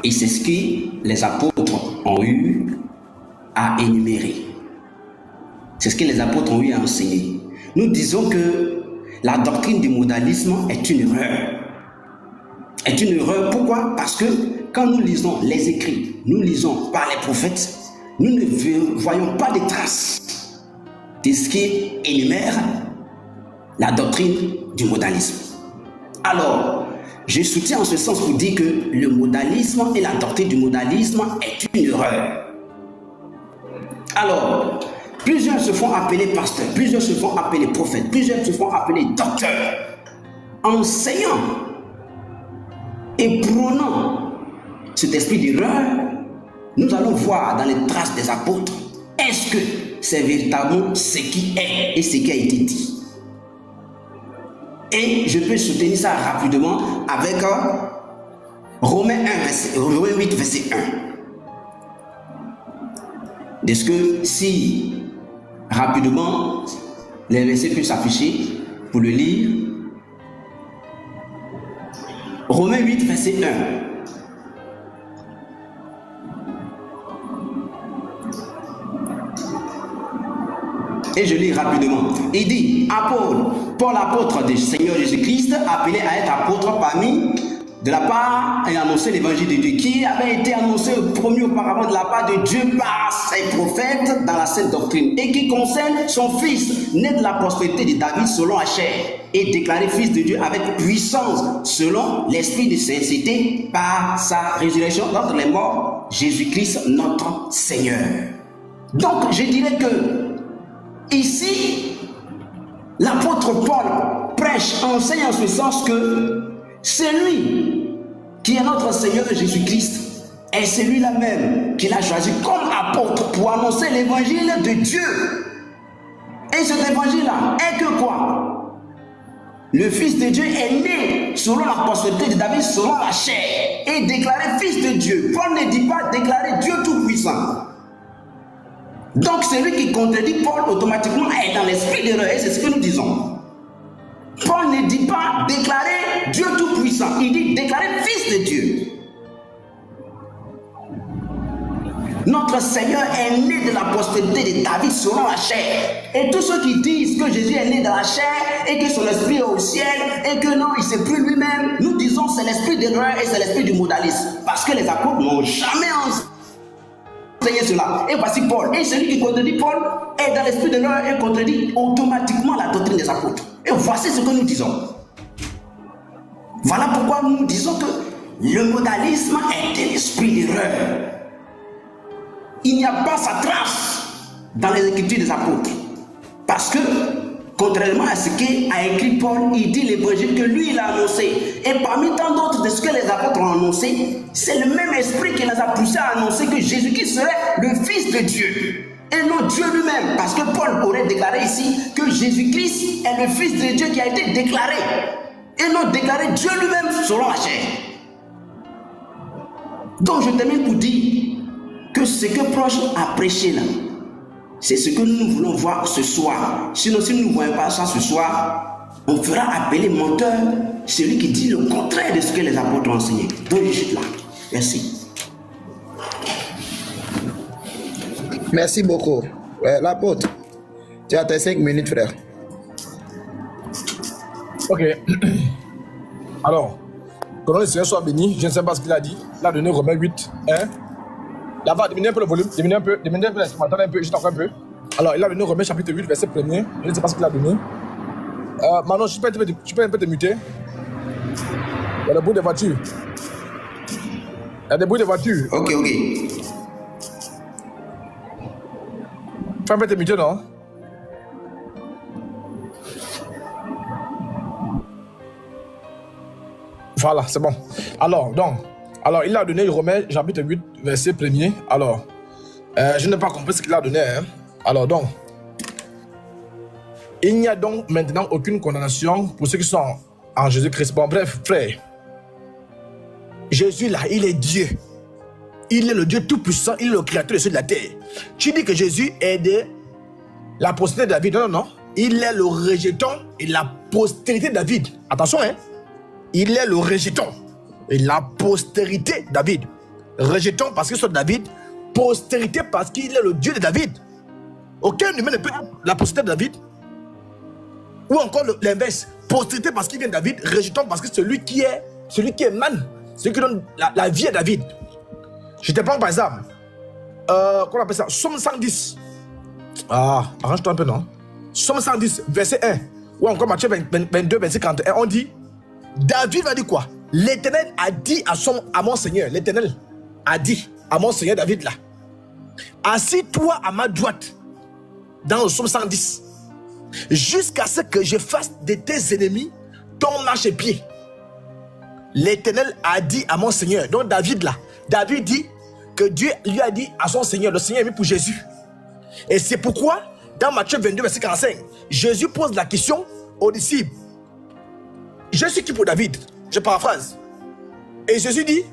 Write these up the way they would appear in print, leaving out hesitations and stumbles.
Et c'est ce que les apôtres ont eu à énumérer. C'est ce que les apôtres ont eu à enseigner. Nous disons que la doctrine du modalisme est une erreur. Est une erreur, pourquoi? Parce que quand nous lisons les écrits, nous lisons par les prophètes, nous ne voyons pas de traces de ce qui énumère la doctrine du modalisme. Alors, je soutiens en ce sens pour dire que le modalisme et la doctrine du modalisme est une erreur. Alors, plusieurs se font appeler pasteurs, plusieurs se font appeler prophètes, plusieurs se font appeler docteurs, enseignants et prônant cet esprit d'erreur. Nous allons voir dans les traces des apôtres, est-ce que c'est véritablement ce qui est et ce qui a été dit? Et je peux soutenir ça rapidement avec Romains 8, verset 1. Est-ce que si rapidement les versets peuvent s'afficher pour le lire? Romains 8, verset 1. Et je lis rapidement. Il dit, Paul, apôtre du Seigneur Jésus-Christ, appelé à être apôtre parmi de la part et annoncer l'évangile de Dieu, qui avait été annoncé au premier auparavant de la part de Dieu par ses prophètes dans la sainte doctrine, et qui concerne son fils, né de la prospérité de David selon la chair, et déclaré fils de Dieu avec puissance, selon l'esprit de sincérité, par sa résurrection d'entre les morts, Jésus-Christ notre Seigneur. Donc je dirais que ici, l'apôtre Paul prêche, enseigne en ce sens que c'est lui qui est notre Seigneur Jésus-Christ et c'est lui-là même qu'il a choisi comme apôtre pour annoncer l'évangile de Dieu. Et cet évangile-là est que quoi? Le Fils de Dieu est né selon la prospérité de David, selon la chair, et déclaré Fils de Dieu. Paul ne dit pas déclarer Dieu Tout-Puissant. Donc celui qui contredit Paul automatiquement est dans l'esprit d'erreur, et c'est ce que nous disons. Paul ne dit pas déclarer Dieu Tout-Puissant, il dit déclarer Fils de Dieu. Notre Seigneur est né de la prospérité de David selon la chair. Et tous ceux qui disent que Jésus est né dans la chair et que son esprit est au ciel et que non, il ne sait plus lui-même, nous disons c'est l'esprit d'erreur et c'est l'esprit du modalisme. Parce que les apôtres n'ont jamais enseigné cela. Et voici Paul. Et celui qui contredit Paul est dans l'esprit d'erreur et contredit automatiquement la doctrine des apôtres. Et voici ce que nous disons. Voilà pourquoi nous disons que le modalisme est un esprit d'erreur. Il n'y a pas sa trace dans les écritures des apôtres. Parce que, contrairement à ce qu'a écrit Paul, il dit l'évangile que lui, il a annoncé. Et parmi tant d'autres de ce que les apôtres ont annoncé, c'est le même esprit qui les a poussés à annoncer que Jésus-Christ serait le Fils de Dieu. Et non Dieu lui-même. Parce que Paul aurait déclaré ici que Jésus-Christ est le Fils de Dieu qui a été déclaré. Et non déclaré Dieu lui-même selon la chair. Donc je termine pour dire que ce que Proche a prêché là, c'est ce que nous voulons voir ce soir. Sinon, si nous ne voyons pas ça ce soir, on fera appeler menteur celui qui dit le contraire de ce que les apôtres ont enseigné. Donc je suis là. Merci. Merci beaucoup. L'apôtre, tu as tes 5 minutes, frère. Ok. Alors, que le Seigneur soit béni. Je ne sais pas ce qu'il a dit. Il a donné Romains 8, 1. Là-bas, diminue un peu le volume, diminue un peu l'instrumental un peu, juste encore un peu. Alors, il a donné Romains chapitre 8, verset 1er. Je ne sais pas ce qu'il a donné. Manon, tu peux un peu te muter. Il y a des bruits de voitures. Il y a des bruits de voitures. Ok. Fais un peu te muter, non? Voilà, c'est bon. Alors, il a donné Romains chapitre 8, verset 1er. Alors, je n'ai pas compris ce qu'il a donné. Hein. Alors, donc, il n'y a donc maintenant aucune condamnation pour ceux qui sont en Jésus-Christ. Bon, bref, frère, Jésus là, il est Dieu. Il est le Dieu tout-puissant, il est le créateur de ceux de la terre. Tu dis que Jésus est de la postérité de David. Non. Il est le rejeton et la postérité de David. Attention, hein. Il est le rejeton et la postérité de David. rejetant parce qu'il est David, postérité parce qu'il est le Dieu de David. Aucun humain ne peut être la postérité de David. Ou encore l'inverse, postérité parce qu'il vient de David, rejetant parce que celui qui émane, celui qui donne la vie à David. Je te prends par exemple, comment on appelle ça, Somme 110. Arrange-toi un peu, non? Somme 110, verset 1. Ou encore Matthieu 22, verset 41. On dit, David va dire quoi? L'Éternel a dit à mon Seigneur, l'Éternel a dit à mon Seigneur David là, assis-toi à ma droite dans le Somme 110, jusqu'à ce que je fasse de tes ennemis ton marchepied. L'Éternel a dit à mon Seigneur. Donc David là, David dit que Dieu lui a dit à son Seigneur, le Seigneur est mis pour Jésus. Et c'est pourquoi dans Matthieu 22 verset 45, Jésus pose la question aux disciples, je suis qui pour David? Je paraphrase. Et Jésus dit,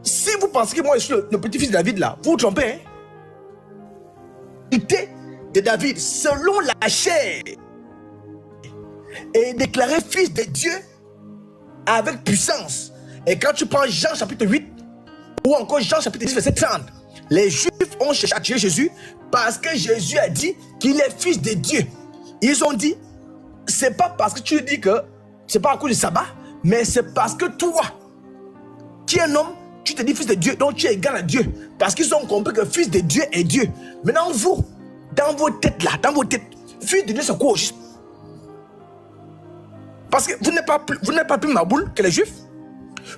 si vous pensez que moi je suis le petit-fils de David là, vous vous trompez, hein? Il était de David selon la chair et déclaré fils de Dieu avec puissance. Et quand tu prends Jean chapitre 8 ou encore Jean chapitre 10 verset 30, les Juifs ont cherché à tuer Jésus parce que Jésus a dit qu'il est fils de Dieu. Ils ont dit, c'est pas parce que tu dis que c'est pas à cause du sabbat, mais c'est parce que toi, tu es un homme, tu te dis fils de Dieu, donc tu es égal à Dieu. Parce qu'ils ont compris que fils de Dieu est Dieu. Maintenant vous, dans vos têtes là, dans vos têtes, fils de Dieu c'est quoi au juste? Parce que vous n'êtes pas plus maboule que les Juifs.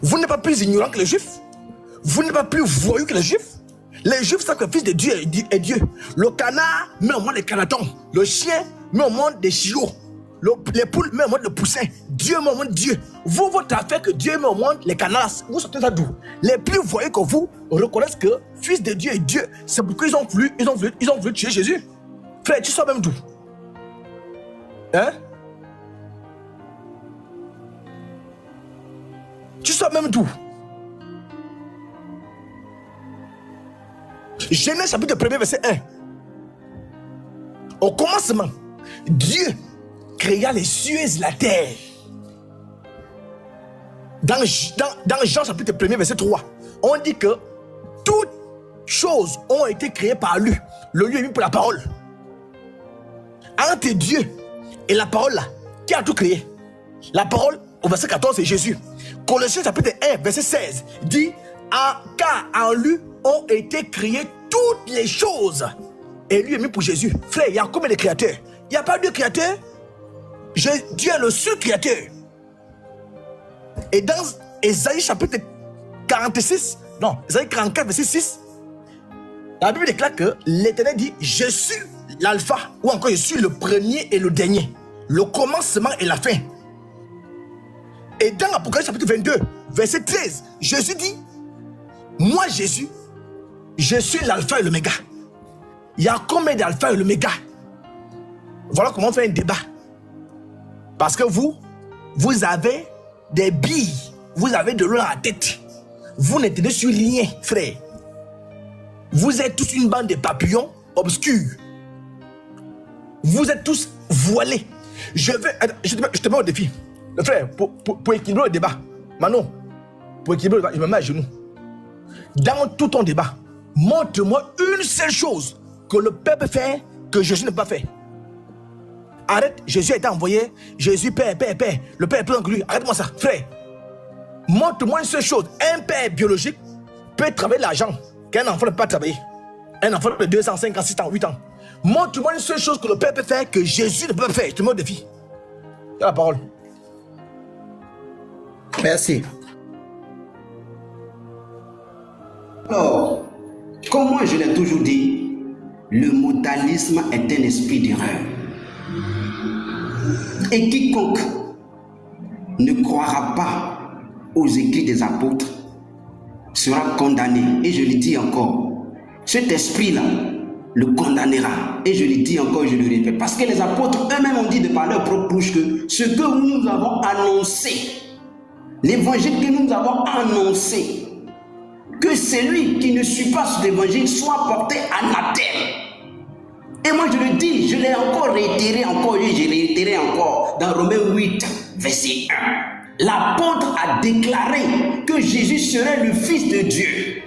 Vous n'êtes pas plus ignorant que les Juifs. Vous n'êtes pas plus voyou que les Juifs. Les Juifs savent que le fils de Dieu est Dieu. Le canard met au monde des canatons. Le chien met au monde des chiots. Les poules met au monde des poussins. Dieu met au monde Dieu. Vous, votre affaire que Dieu met au monde les canards, vous sortez ça d'où? Les plus voyous que vous reconnaissent que fils de Dieu est Dieu. C'est pourquoi ils ont voulu tuer Jésus. Frère, tu sors même d'où? Hein? Tu sors même d'où? Genèse chapitre 1 verset 1. Au commencement, Dieu créa les cieux et la terre. Dans Jean chapitre 1 verset 3, on dit que toutes choses ont été créées par lui. Le lieu est mis pour la parole. Entre Dieu et la parole là, qui a tout créé? La parole, au verset 14, c'est Jésus. Colossiens chapitre 1 verset 16 dit, car en lui ont été créées toutes les choses. Et lui est mis pour Jésus. Frère, il y a combien de créateurs? Il n'y a pas de créateur. Dieu est le seul créateur. Et dans Ésaïe chapitre 46, non, Ésaïe 44 verset 6, la Bible déclare que l'Éternel dit, je suis l'alpha, ou encore je suis le premier et le dernier, le commencement et la fin. Et dans l'Apocalypse chapitre 22 verset 13, Jésus dit, moi Jésus, je suis l'alpha et l'oméga. Il y a combien d'alpha et l'oméga? Voilà comment on fait un débat. Parce que vous avez des billes, vous avez de l'eau dans la tête. Vous n'êtes sur rien, frère. Vous êtes tous une bande de papillons obscurs. Vous êtes tous voilés. Je te mets au défi. Le frère, pour équilibrer le débat, Manon, pour équilibrer le débat, je me mets à genoux. Dans tout ton débat, montre-moi une seule chose que le peuple fait que Jésus n'a pas fait. Arrête, Jésus a été envoyé, Jésus père, le père est plus grand que lui. Arrête-moi ça, frère. Montre-moi une seule chose. Un père biologique peut travailler l'argent qu'un enfant ne peut pas travailler. Un enfant de 2 ans, 5 ans, 6 ans, 8 ans. Montre-moi une seule chose que le père peut faire que Jésus ne peut pas faire. Je te mets au défi. Tu as la parole. Merci. Alors, comme moi je l'ai toujours dit, le modalisme est un esprit d'erreur. Et quiconque ne croira pas aux écrits des apôtres sera condamné. Et je le dis encore, cet esprit-là le condamnera. Et je le dis encore, je le répète. Parce que les apôtres eux-mêmes ont dit de par leur propre bouche que ce que nous avons annoncé, l'évangile que nous avons annoncé, que celui qui ne suit pas cet évangile soit porté anathème. Et moi je le dis, je l'ai encore réitéré encore, je l'ai réitéré encore dans Romains 8, verset 1. L'apôtre a déclaré que Jésus serait le Fils de Dieu.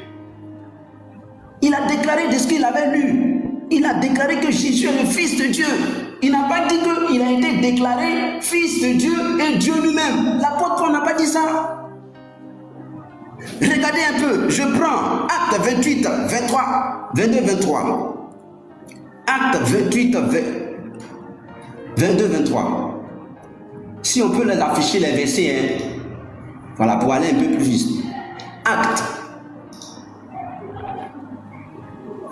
déclaré de ce qu'il avait lu. Il a déclaré que Jésus est le Fils de Dieu. Il n'a pas dit qu'il a été déclaré Fils de Dieu et Dieu lui-même. L'apôtre Paul n'a pas dit ça. Regardez un peu, je prends Acte 28, 23, 22, 23. Acte 28, 22, 23. Si on peut les afficher les versets, hein. Voilà, pour aller un peu plus vite. Acte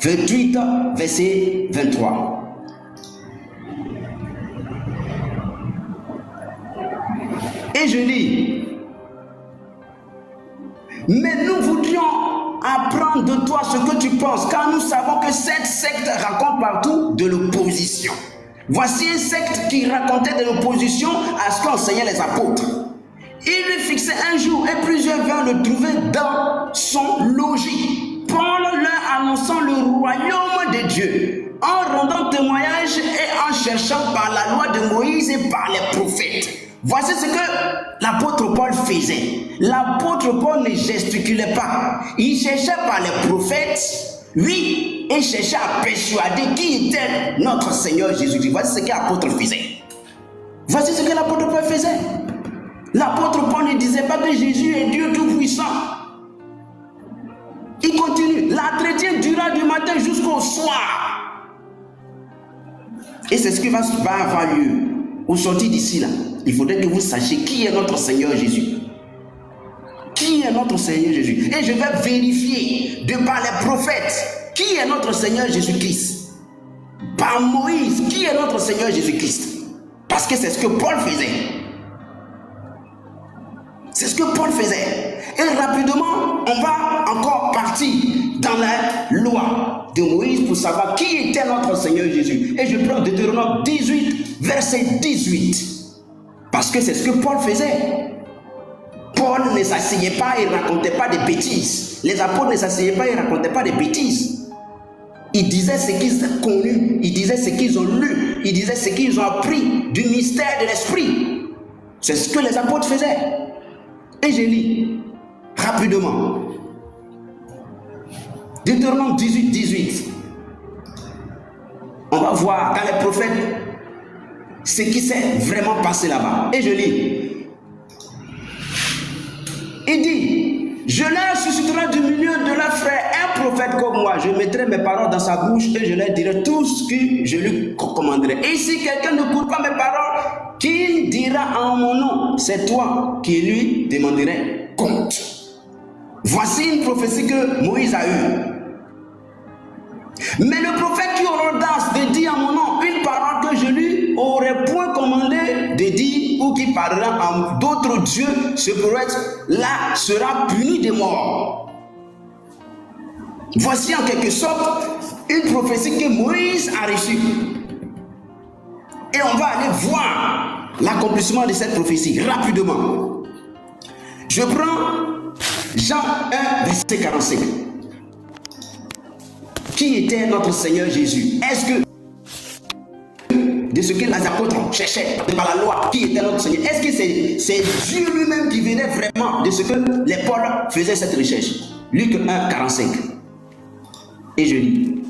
28, verset 23. Et je lis, mais nous voudrions apprendre de toi ce que tu penses, car nous savons que cette secte raconte partout de l'opposition. Voici une secte qui racontait de l'opposition à ce qu'enseignaient les apôtres. Il lui fixait un jour et plusieurs vinrent le trouver dans son logis. Paul leur annonçant le royaume de Dieu, en rendant témoignage et en cherchant par la loi de Moïse et par les prophètes. Voici ce que l'apôtre Paul faisait. L'apôtre Paul ne gesticulait pas. Il cherchait par les prophètes, oui, et cherchait à persuader qui était notre Seigneur Jésus-Christ. Voici ce que l'apôtre faisait. Voici ce que l'apôtre Paul faisait. L'apôtre Paul ne disait pas que Jésus est Dieu tout-puissant. Il continue. L'entretien dura du matin jusqu'au soir. Et c'est ce qui va avoir lieu. Au sortir d'ici là, il faudrait que vous sachiez qui est notre Seigneur Jésus. Qui est notre Seigneur Jésus? Et je vais vérifier de par les prophètes qui est notre Seigneur Jésus-Christ. Par Moïse, qui est notre Seigneur Jésus-Christ? Parce que c'est ce que Paul faisait. C'est ce que Paul faisait. Et rapidement, on va encore partir dans la loi de Moïse pour savoir qui était notre Seigneur Jésus. Et je prends Deutéronome 18, verset 18. Parce que c'est ce que Paul faisait. Paul ne s'asseyait pas et ne racontait pas des bêtises. Les apôtres ne s'asseyaient pas et ne racontaient pas des bêtises. Ils disaient ce qu'ils ont connu, ils disaient ce qu'ils ont lu, ils disaient ce qu'ils ont appris du mystère de l'esprit. C'est ce que les apôtres faisaient. Et je lis rapidement. Deutéronome 18, 18. On va voir dans les prophètes ce qui s'est vraiment passé là-bas. Et je lis. Il dit, je leur susciterai du milieu de leurs frères un prophète comme moi. Je mettrai mes paroles dans sa bouche et je leur dirai tout ce que je lui commanderai. Et si quelqu'un ne court pas mes paroles, qu'il dira en mon nom, c'est toi qui lui demanderai compte. Voici une prophétie que Moïse a eue. Mais le prophète qui aura l'audace de dire en mon nom une parole que je lui aurais point commandé de dire ou qui parlera en d'autres dieux, ce prophète là sera puni de mort. Voici en quelque sorte une prophétie que Moïse a reçue. Et on va aller voir l'accomplissement de cette prophétie rapidement. Je prends Jean 1, verset 45. Qui était notre Seigneur Jésus? Est-ce que de ce que les apôtres cherchaient par la loi, qui était notre Seigneur? Est-ce que c'est Dieu lui-même qui venait vraiment de ce que les Paul faisaient cette recherche? Luc 1, 45. Et je lis.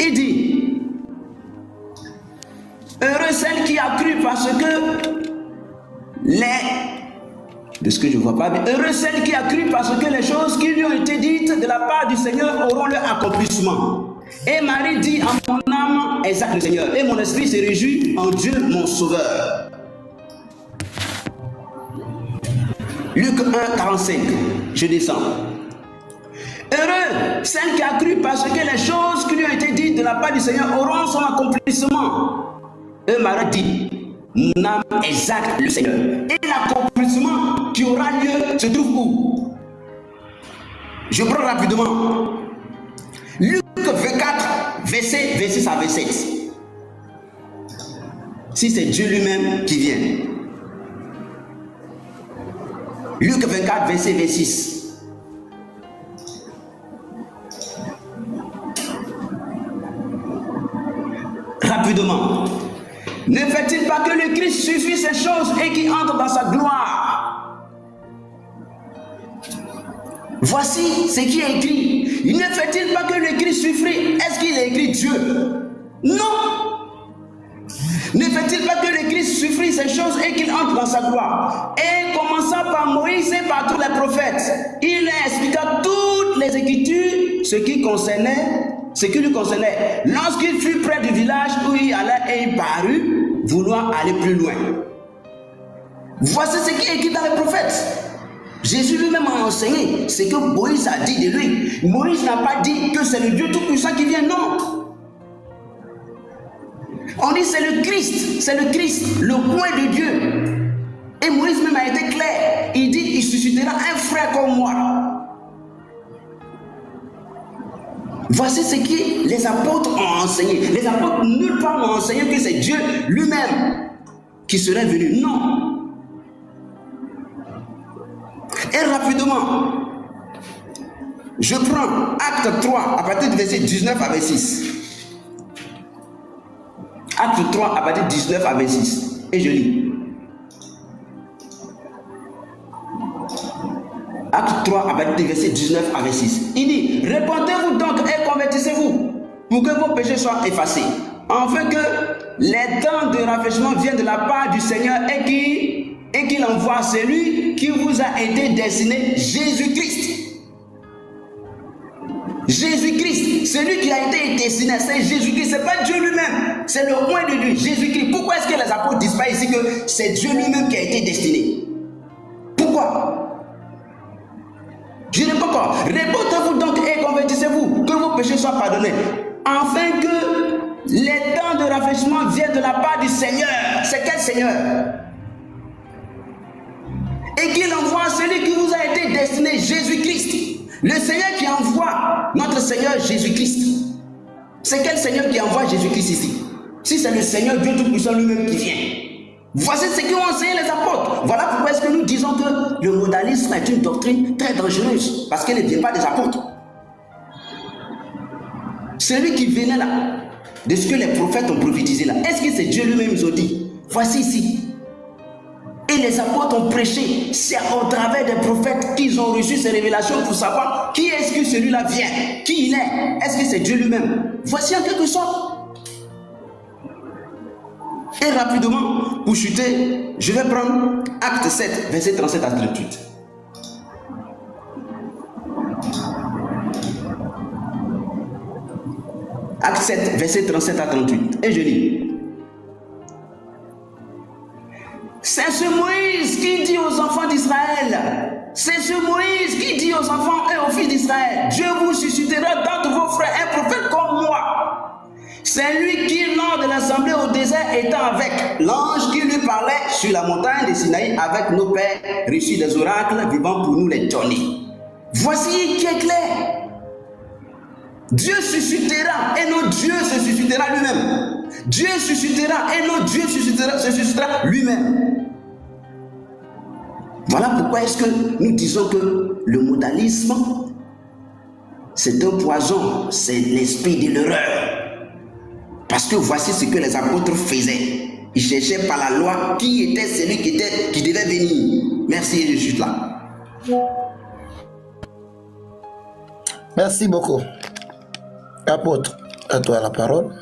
Il dit, heureux celle qui a cru parce que de ce que je ne vois pas bien. Heureux celle qui a cru parce que les choses qui lui ont été dites de la part du Seigneur auront leur accomplissement. Et Marie dit en mon âme, exact le Seigneur, et mon esprit se réjouit en Dieu mon Sauveur. Luc 1, 45, je descends. Heureux celle qui a cru parce que les choses qui lui ont été dites de la part du Seigneur auront son accomplissement. Et Marie dit, mon âme exalte le Seigneur. Et l'accomplissement qui aura lieu se trouve où? Je prends rapidement. Luc 24, verset 26 à 27. Si c'est Dieu lui-même qui vient. Luc 24, verset 26. Rapidement. Ne fait-il pas que le Christ suffit ces choses et qu'il entre dans sa gloire? Voici ce qui est écrit. Il ne fait-il pas que le Christ souffrit? Est-ce qu'il a écrit Dieu? Non. Ne fait-il pas que le Christ souffrit ces choses et qu'il entre dans sa gloire? Et commençant par Moïse et par tous les prophètes, il expliqua toutes les Écritures, ce qui lui concernait. Lorsqu'il fut près du village où il allait et il parut, vouloir aller plus loin. Voici ce qui est écrit dans les prophètes. Jésus lui-même a enseigné ce que Moïse a dit de lui. Moïse n'a pas dit que c'est le Dieu Tout-Puissant qui vient, non. On dit c'est le Christ, le point de Dieu. Et Moïse même a été clair. Il dit, il suscitera un frère comme moi. Voici ce que les apôtres ont enseigné. Les apôtres nulle part n'ont enseigné que c'est Dieu lui-même qui serait venu. Non. Et rapidement, je prends Acte 3 à partir du verset 19 à 26. Acte 3 à partir de 19 à 26. Et je lis. Acte 3 à partir du verset 19 à 26. Il dit, répandez-vous donc et convertissez-vous pour que vos péchés soient effacés, afin que les temps de rafraîchissement viennent de la part du Seigneur et qu'il envoie celui qui vous a été destiné, Jésus-Christ. Jésus-Christ, celui qui a été destiné, c'est Jésus-Christ, c'est pas Dieu lui-même, c'est le point de Dieu, Jésus-Christ. Pourquoi est-ce que les apôtres disent pas ici que c'est Dieu lui-même qui a été destiné? Pourquoi? Je réponds pas. Répondez-vous donc et convertissez-vous, que vos péchés soient pardonnés, afin que les temps de rafraîchissement viennent de la part du Seigneur. C'est quel Seigneur? Et qu'il envoie celui qui vous a été destiné, Jésus-Christ. Le Seigneur qui envoie notre Seigneur Jésus-Christ. C'est quel Seigneur qui envoie Jésus-Christ ici? Si c'est le Seigneur Dieu Tout-Puissant lui-même qui vient. Voici ce qu'ont enseigné les apôtres. Voilà pourquoi est-ce que nous disons que le modalisme est une doctrine très dangereuse. Parce qu'elle ne vient pas des apôtres. Celui qui venait là, de ce que les prophètes ont prophétisé là, est-ce que c'est Dieu lui-même qui a dit? Voici ici. Et les apôtres ont prêché, c'est au travers des prophètes qu'ils ont reçu ces révélations pour savoir qui est-ce que celui-là vient, qui il est, est-ce que c'est Dieu lui-même? Voici en quelque sorte. Et rapidement, pour chuter, je vais prendre Acte 7, verset 37 à 38. Acte 7, verset 37 à 38. Et je lis. C'est ce Moïse qui dit aux enfants d'Israël, c'est ce Moïse qui dit aux enfants et aux fils d'Israël, Dieu vous suscitera d'entre vos frères un prophète comme moi. C'est lui qui, lors de l'assemblée au désert, étant avec l'ange qui lui parlait sur la montagne de Sinaï avec nos pères, reçus des oracles, vivant pour nous les donner. Voici qui est clair. Dieu suscitera et non Dieu se suscitera lui-même. Dieu suscitera et non Dieu se suscitera lui-même. Voilà pourquoi est-ce que nous disons que le modalisme, c'est un poison, c'est l'esprit de l'erreur. Parce que voici ce que les apôtres faisaient. Ils cherchaient par la loi qui était celui qui devait venir. Merci, je suis là. Merci beaucoup. Apôtre, à toi la parole.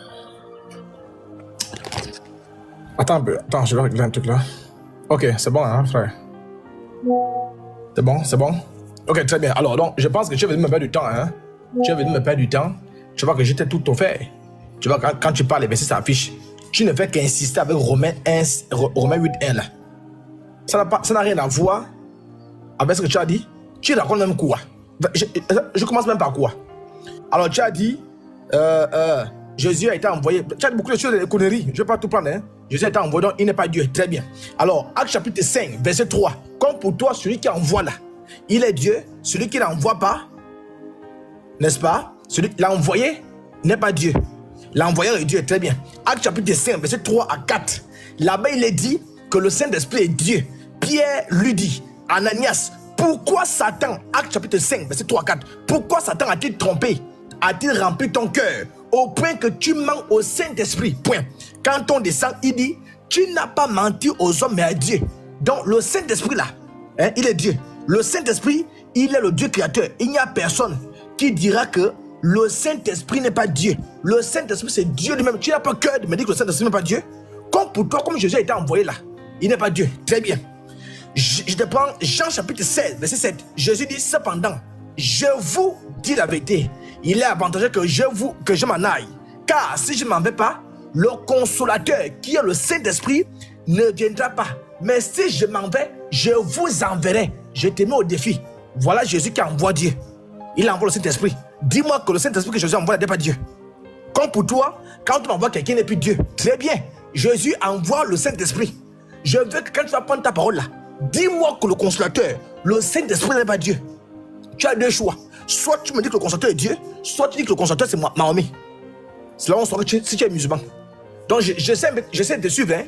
Attends, je vais régler un truc là. Ok, c'est bon, hein, frère. C'est bon. Ok, très bien. Alors, donc, je pense que tu es venu me perdre du temps, hein. Tu es venu me perdre du temps. Tu vois que j'étais tout offert. Tu vois, quand tu parles, les versets s'affichent. Tu ne fais qu'insister avec Romains 8.1 là. Ça n'a rien à voir avec ce que tu as dit. Tu racontes même quoi? Je commence même par quoi? Alors, tu as dit, Jésus a été envoyé. Tu as dit beaucoup de choses, des conneries. Je ne vais pas tout prendre, hein. Jésus a été envoyé, donc il n'est pas Dieu. Très bien. Alors, Acte chapitre 5, verset 3. Comme pour toi, celui qui envoie là, il est Dieu. Celui qui n'envoie pas, n'est-ce pas? Celui qui l'a envoyé n'est pas Dieu. L'envoyeur est Dieu. Très bien. Acte chapitre 5, verset 3 à 4. Là-bas, il est dit que le Saint-Esprit est Dieu. Pierre lui dit, Ananias, pourquoi Satan, Acte chapitre 5, verset 3 à 4, pourquoi Satan a-t-il trompé? A-t-il rempli ton cœur au point que tu mens au Saint-Esprit? Point. Quand on descend, il dit, tu n'as pas menti aux hommes mais à Dieu. Donc le Saint-Esprit là, hein, il est Dieu. Le Saint-Esprit, il est le Dieu créateur. Il n'y a personne qui dira que le Saint-Esprit n'est pas Dieu. Le Saint-Esprit, c'est Dieu lui-même. Tu n'as pas cœur de me dire que le Saint-Esprit n'est pas Dieu. Comme pour toi, comme Jésus a été envoyé là, il n'est pas Dieu. Très bien. Je te prends Jean chapitre 16, verset 7. Jésus dit, cependant, je vous dis la vérité. Il est avantageux que je m'en aille. Car si je ne m'en vais pas, le consolateur, qui est le Saint-Esprit, ne viendra pas. Mais si je m'en vais, je vous enverrai. Je te mets au défi. Voilà Jésus qui envoie Dieu. Il envoie le Saint-Esprit. Dis-moi que le Saint-Esprit que Jésus envoie n'est pas Dieu. Comme pour toi, quand tu m'envoies quelqu'un n'est plus Dieu. Très bien. Jésus envoie le Saint-Esprit. Je veux que quand tu vas prendre ta parole là, dis-moi que le consolateur, le Saint-Esprit n'est pas Dieu. Tu as deux choix. Soit tu me dis que le consolateur est Dieu, soit tu dis que le consolateur c'est Mahomet. C'est là où on saura si tu es musulman. Donc j'essaie de te suivre. Hein?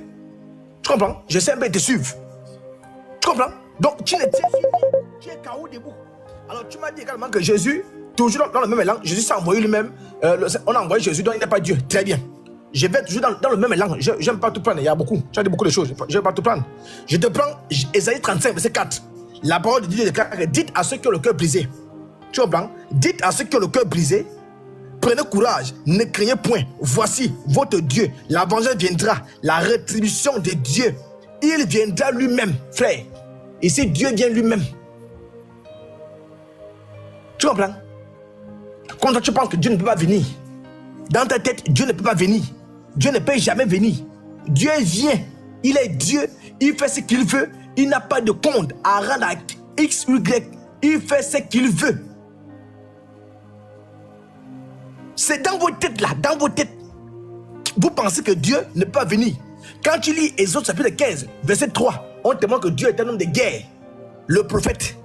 Tu comprends? J'essaie un peu de te suivre. Tu comprends? Donc tu es KO debout. Alors tu m'as dit également que Jésus, toujours dans le même élan, Jésus s'est envoyé lui-même. On a envoyé Jésus, donc il n'est pas Dieu. Très bien. Je vais toujours dans le même élan. Je n'aime pas tout prendre. Il y a beaucoup. Tu as dit beaucoup de choses. Je ne vais pas tout prendre. Je te prends Ésaïe 35, verset 4. La parole de Dieu déclare: dites à ceux qui ont le cœur brisé. Tu comprends? Dites à ceux qui ont le cœur brisé: prenez courage, ne craignez point. Voici votre Dieu. La vengeance viendra. La rétribution de Dieu. Il viendra lui-même, frère. Ici, Dieu vient lui-même. Tu comprends? Quand toi, tu penses que Dieu ne peut pas venir, dans ta tête, Dieu ne peut pas venir. Dieu ne peut jamais venir. Dieu vient. Il est Dieu. Il fait ce qu'il veut. Il n'a pas de compte à rendre à X ou Y. Il fait ce qu'il veut. C'est dans vos têtes là, dans vos têtes. Vous pensez que Dieu ne peut pas venir. Quand tu lis Exode chapitre 15, verset 3, on te montre que Dieu est un homme de guerre. Le prophète.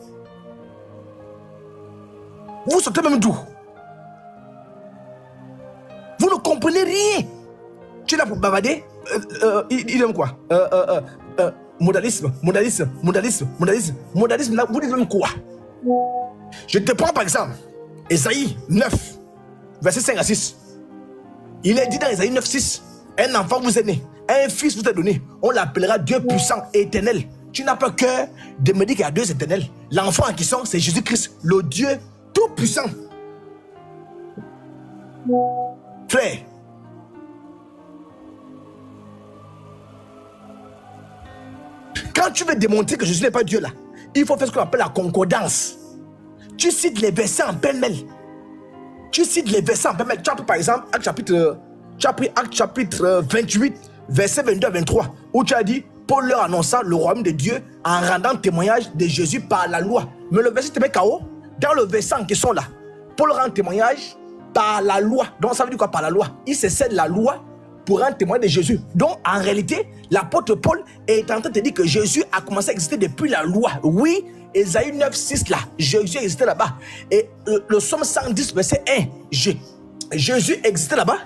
Vous sortez même d'où? Vous ne comprenez rien. Tu es là pour bavarder. Il aime quoi? Modalisme. Là, vous dites même quoi? Je te prends par exemple Ésaïe 9, verset 5 à 6. Il est dit dans Ésaïe 9, 6: un enfant vous est né, un fils vous est donné. On l'appellera Dieu puissant et éternel. Tu n'as pas cœur de me dire qu'il y a deux éternels. L'enfant en question, c'est Jésus-Christ, le Dieu tout puissant. Frère, quand tu veux démontrer que Jésus n'est pas Dieu là, il faut faire ce qu'on appelle la concordance. Tu cites les versets en pêle-mêle. Tu as pris par exemple Acte chapitre 28, verset 22 à 23, où tu as dit: Paul leur annonça le royaume de Dieu en rendant témoignage de Jésus par la loi. Mais le verset te met KO. Dans le verset en question là, Paul rend témoignage par la loi. Donc ça veut dire quoi par la loi? Il se sert de la loi pour rendre témoignage de Jésus. Donc en réalité, l'apôtre Paul est en train de te dire que Jésus a commencé à exister depuis la loi. Oui, Ésaïe 9, 6 là, Jésus existait là-bas. Et le psaume 110, verset 1, Jésus existait là-bas.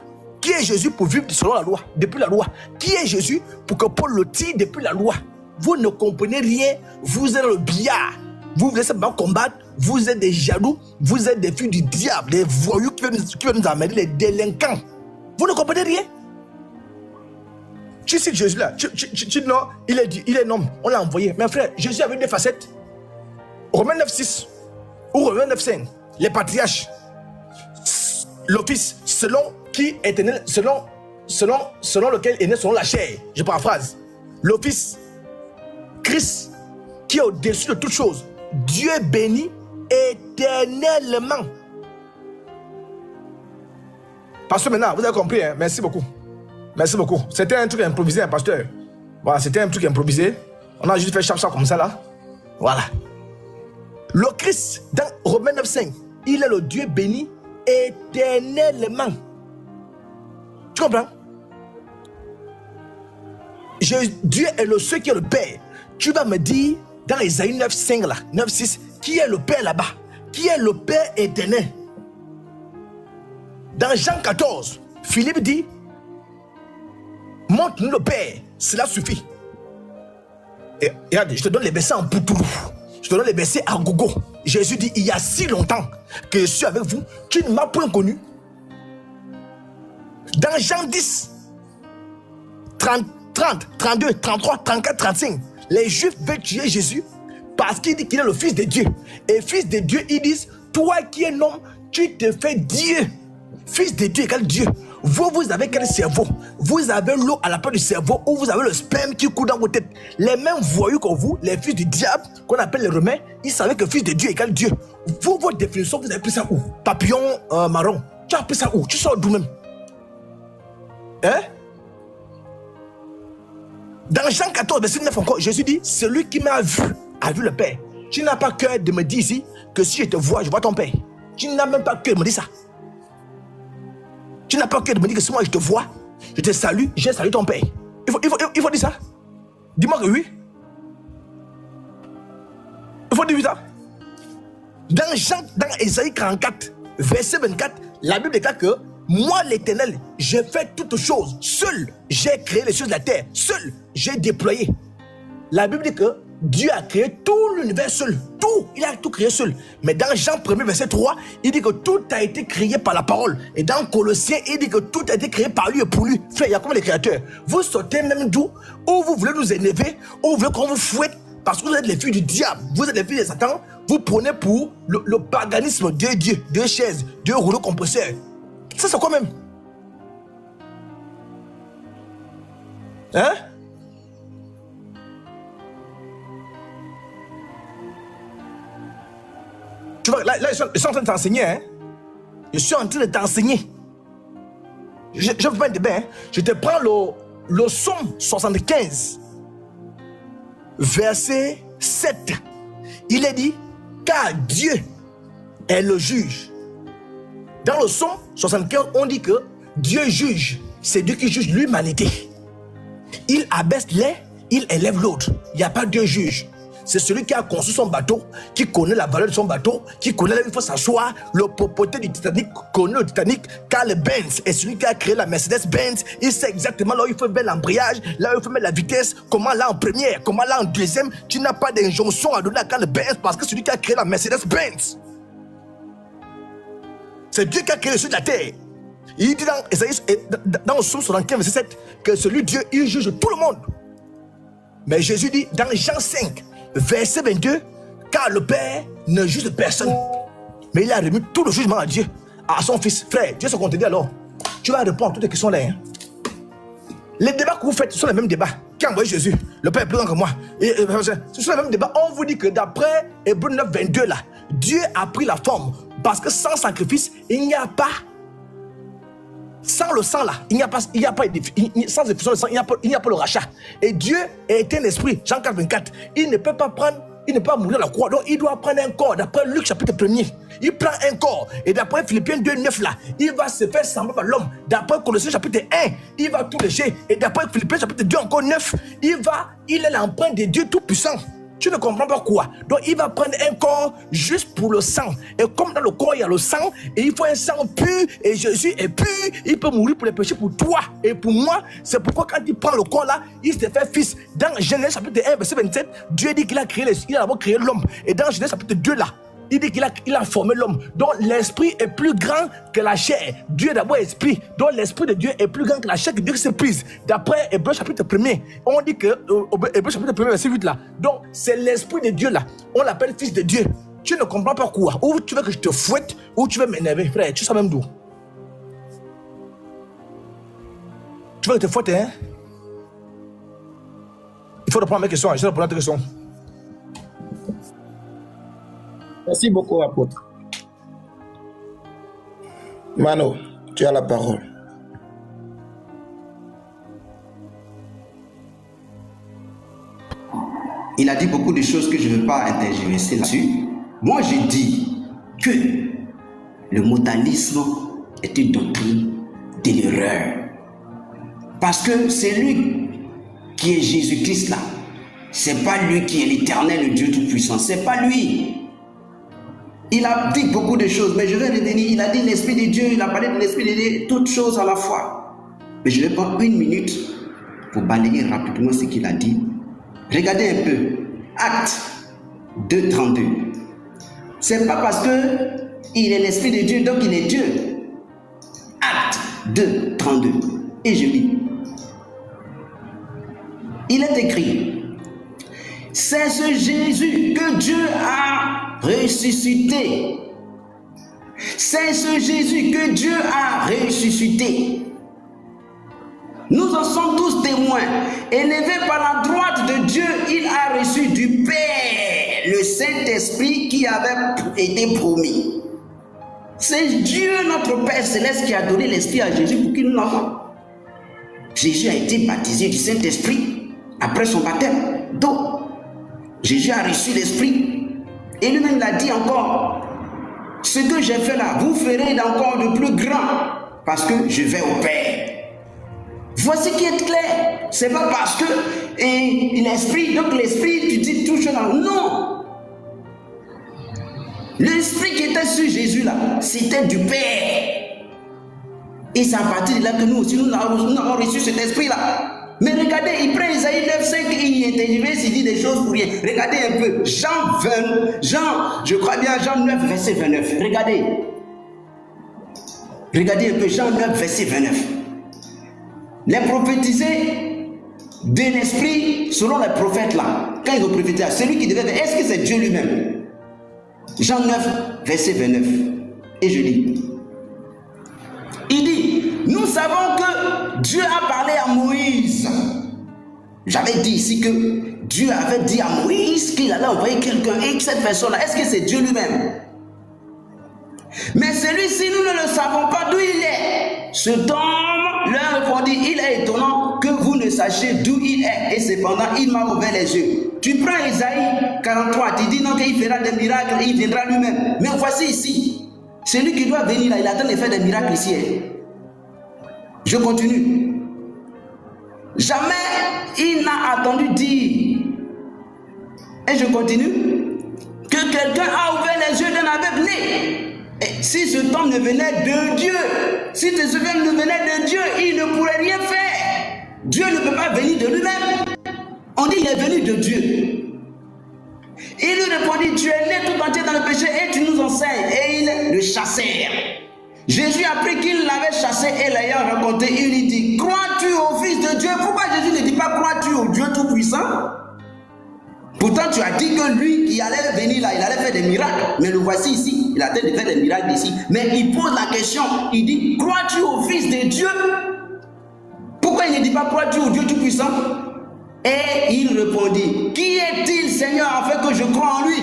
Qui est Jésus pour vivre selon la loi, depuis la loi? Qui est Jésus pour que Paul le tire depuis la loi? Vous ne comprenez rien, vous êtes dans le billard. Vous voulez simplement combattre, vous êtes des jaloux, vous êtes des filles du diable, des voyous qui veulent nous amener, les délinquants. Vous ne comprenez rien. Tu cites Jésus là, tu dis non, il est un homme, on l'a envoyé. Mais frère, Jésus avait des facettes. Romains 9, 6 ou Romains 9, 5, les patriarches, l'office, selon qui est né, selon lequel est né, selon la chair. Je paraphrase. L'office, Christ, qui est au-dessus de toutes choses. Dieu béni éternellement. Pasteur, maintenant, vous avez compris, hein? Merci beaucoup. Merci beaucoup. C'était un truc improvisé, hein, pasteur. Voilà, c'était un truc improvisé. On a juste fait chap comme ça là. Voilà. Le Christ, dans Romains 9,5, il est le Dieu béni éternellement. Tu comprends? Dieu est le seul qui est le Père. Tu vas me dire dans Ésaïe 9,5 là, 9,6, qui est le Père là-bas? Qui est le Père éternel? Dans Jean 14, Philippe dit: montre-nous le Père, cela suffit. Et regarde, je te donne les versets en poutoulou. Je te donne les versets à gogo. Jésus dit: il y a si longtemps que je suis avec vous, tu ne m'as point connu. Dans Jean 10, 30, 32, 33, 34, 35, les Juifs veulent tuer Jésus Parce qu'il dit qu'il est le fils de Dieu. Et fils de Dieu, ils disent, toi qui es un homme, tu te fais Dieu. Fils de Dieu égale Dieu. Vous avez quel cerveau? Vous avez l'eau à la place du cerveau ou vous avez le sperme qui coule dans vos têtes. Les mêmes voyous que vous, les fils du diable, qu'on appelle les Romains, ils savaient que fils de Dieu égale Dieu. Vous, votre définition, vous avez pris ça où? Papillon marron. Tu as pris ça où? Tu sors d'où même? Hein? Dans Jean 14, verset 9 encore, Jésus dit, celui qui m'a vu, a vu le Père. Tu n'as pas cœur de me dire ici que si je te vois, je vois ton Père. Tu n'as même pas cœur de me dire ça. Tu n'as pas cœur de me dire que si moi je te vois, je te salue, j'ai salué ton Père. Il faut dire ça. Dis-moi que oui. Il faut dire ça. Dans Ésaïe 44, verset 24, la Bible déclare que moi l'Éternel, j'ai fait toutes choses. Seul, j'ai créé les choses de la terre. Seul, j'ai déployé. La Bible dit que Dieu a créé tout l'univers seul. Tout, il a tout créé seul. Mais dans Jean 1er, verset 3, il dit que tout a été créé par la parole. Et dans Colossiens, il dit que tout a été créé par lui et pour lui. Frère, il y a combien de créateurs? Vous sortez même d'où? Ou vous voulez nous énerver, ou vous voulez qu'on vous fouette parce que vous êtes les filles du diable, vous êtes les filles de Satan. Vous prenez pour le paganisme deux dieux, deux chaises, deux rouleaux compresseurs. Ça, c'est quoi même? Hein? Tu vois, là, je suis en train de t'enseigner. Hein? Je suis en train de t'enseigner. Je ne veux pas un débat. Hein? Je te prends le psaume 75, verset 7. Il est dit, car Dieu est le juge. Dans le psaume 75, on dit que Dieu juge. C'est Dieu qui juge l'humanité. Il abaisse l'un, il élève l'autre. Il n'y a pas de juge. C'est celui qui a conçu son bateau, qui connaît la valeur de son bateau, qui connaît là où il faut s'asseoir. Le propriétaire du Titanic connaît le Titanic. Carl Benz est celui qui a créé la Mercedes-Benz. Il sait exactement là où il faut mettre l'embrayage, là où il faut mettre la vitesse, comment là en première, comment là en deuxième. Tu n'as pas d'injonction à donner à Carl Benz parce que c'est celui qui a créé la Mercedes-Benz. C'est Dieu qui a créé le ciel de la terre. Il dit dans le psaume 75, verset 7, que celui Dieu, il juge tout le monde. Mais Jésus dit dans Jean 5, verset 22, car le Père ne juge personne, mais il a remis tout le jugement à Dieu, à son Fils. Frère, Dieu se compte dit alors, tu vas répondre à toutes les questions là. Hein? Les débats que vous faites sont les mêmes débats. Qui a envoyé Jésus? Le Père est plus grand que moi. Ce sont les mêmes débats. On vous dit que d'après Hébreux 9, 22 là, Dieu a pris la forme. Parce que sans sacrifice, il n'y a pas. Sans le sang là, il n'y a pas. Sans effusion de sang, il n'y a pas le rachat. Et Dieu est un esprit. Jean 4, 24. Il ne peut pas prendre. Il ne peut pas mourir à la croix. Donc il doit prendre un corps. D'après Luc chapitre 1er, il prend un corps. Et d'après Philippiens 2, 9 là, il va se faire sembler à l'homme. D'après Colossiens chapitre 1, il va tout lécher. Et d'après Philippiens chapitre 2, encore 9, il est l'empreinte de Dieu tout-puissant. Tu ne comprends pas quoi. Donc il va prendre un corps juste pour le sang. Et comme dans le corps il y a le sang, et il faut un sang pur, et Jésus est pur, il peut mourir pour les péchés pour toi et pour moi. C'est pourquoi quand il prend le corps là, il se fait fils. Dans Genèse chapitre 1 verset 27, Dieu dit qu'il a créé d'abord créé l'homme. Et dans Genèse chapitre 2 là, il dit qu'il a formé l'homme. Donc l'esprit est plus grand que la chair. Dieu est d'abord esprit. Donc l'esprit de Dieu est plus grand que la chair que Dieu se prise. D'après Hébreux chapitre 1er, on dit que Hébreux chapitre 1er verset 8 là. Donc c'est l'esprit de Dieu là. On l'appelle fils de Dieu. Tu ne comprends pas quoi. Ou tu veux que je te fouette, ou tu veux m'énerver. Frère, tu sais même d'où. Tu veux que je te fouette, hein? Il faut répondre à mes questions. Je vais répondre à tes questions. Merci beaucoup, apôtre. Mano, tu as la parole. Il a dit beaucoup de choses que je ne veux pas intergérer là-dessus. Moi, je dis que le modalisme est une doctrine de l'erreur. Parce que c'est lui qui est Jésus-Christ là. C'est pas lui qui est l'éternel, le Dieu tout-puissant. C'est pas lui. Il a dit beaucoup de choses, mais je vais revenir. Il a dit l'Esprit de Dieu, il a parlé de l'Esprit de Dieu, toutes choses à la fois. Mais je vais prendre une minute pour balayer rapidement ce qu'il a dit. Regardez un peu. Acte 2, 32. C'est pas parce que il est l'Esprit de Dieu, donc il est Dieu. Acte 2, 32. Et je lis. Il est écrit. C'est ce Jésus que Dieu a ressuscité. C'est ce Jésus que Dieu a ressuscité. Nous en sommes tous témoins. Élevé par la droite de Dieu, il a reçu du Père le Saint-Esprit qui avait été promis. C'est Dieu, notre Père Céleste, qui a donné l'Esprit à Jésus pour qu'il nous l'envoie. Jésus a été baptisé du Saint-Esprit après son baptême d'eau. Jésus a reçu l'Esprit. Et lui-même l'a dit encore, ce que j'ai fait là, vous ferez encore de plus grand, parce que je vais au Père. Voici qui est clair. C'est pas parce que l'Esprit, donc l'Esprit, tu dis tout cela. Non. L'Esprit qui était sur Jésus là, c'était du Père. Et c'est à partir de là que nous aussi, nous avons reçu cet Esprit-là. Mais regardez, il prend Isaïe 9:5 et il intervient, il dit des choses pour rien. Regardez un peu, je crois bien, Jean 9, verset 29. Regardez un peu, Jean 9, verset 29. Les prophétisés de l'Esprit, selon les prophètes là, quand ils ont prophétisé, celui qui devait faire, est-ce que c'est Dieu lui-même? Jean 9, verset 29. Et je lis. Il dit, nous savons que Dieu a parlé à Moïse. J'avais dit ici que Dieu avait dit à Moïse qu'il allait envoyer quelqu'un et que cette personne-là, est-ce que c'est Dieu lui-même? Mais celui-ci, nous ne le savons pas d'où il est. Cet homme leur répondit, il est étonnant que vous ne sachiez d'où il est. Et cependant, il m'a ouvert les yeux. Tu prends Isaïe 43, tu dis non qu'il fera des miracles et il viendra lui-même. Mais voici ici, celui qui doit venir là, il attend de faire des miracles ici. Je continue. Jamais il n'a attendu dire, et je continue, que quelqu'un a ouvert les yeux d'un aveugle né. Et si ce homme ne venait de Dieu, si ce homme ne venait de Dieu, il ne pourrait rien faire. Dieu ne peut pas venir de lui-même. On dit qu'il est venu de Dieu. Il lui répondit, tu es né tout entier dans le péché et tu nous enseignes. Et ils le chassèrent. Jésus apprit qu'il l'avait chassé et l'ayant raconté, il lui dit, crois-tu au Fils de Dieu? Pourquoi Jésus ne dit pas, crois-tu au Dieu Tout-Puissant? Pourtant, tu as dit que lui qui allait venir là, il allait faire des miracles. Mais le voici ici, il a tenté de faire des miracles ici. Mais il pose la question, il dit, crois-tu au Fils de Dieu? Pourquoi il ne dit pas, crois-tu au Dieu Tout-Puissant? Et il répondit, qui est-il, Seigneur, afin que je croie en lui?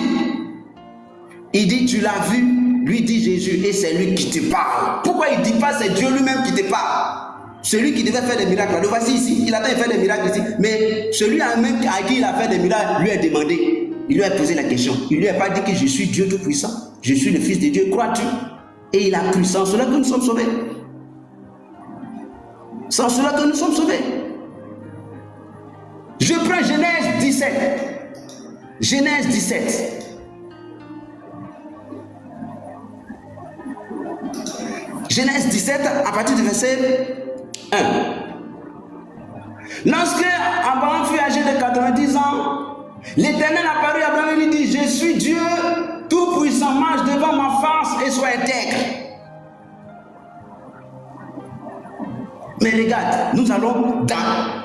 Il dit, tu l'as vu? Lui dit Jésus, et c'est lui qui te parle. Pourquoi il ne dit pas, c'est Dieu lui-même qui te parle? Celui qui devait faire des miracles, le voici ici, il a fait des miracles ici. Mais celui même à qui il a fait des miracles, lui a demandé, il lui a posé la question. Il lui a pas dit que je suis Dieu Tout-Puissant, je suis le Fils de Dieu, crois-tu? Et il a cru, sans cela que nous sommes sauvés. Sans cela que nous sommes sauvés. Je prends Genèse 17. Genèse 17. Genèse 17, à partir du verset 1. Lorsque Abraham fut âgé de 90 ans, l'Éternel apparut à Abraham et lui dit, je suis Dieu Tout-Puissant, marche devant ma face et sois intègre. Mais regarde, nous allons dans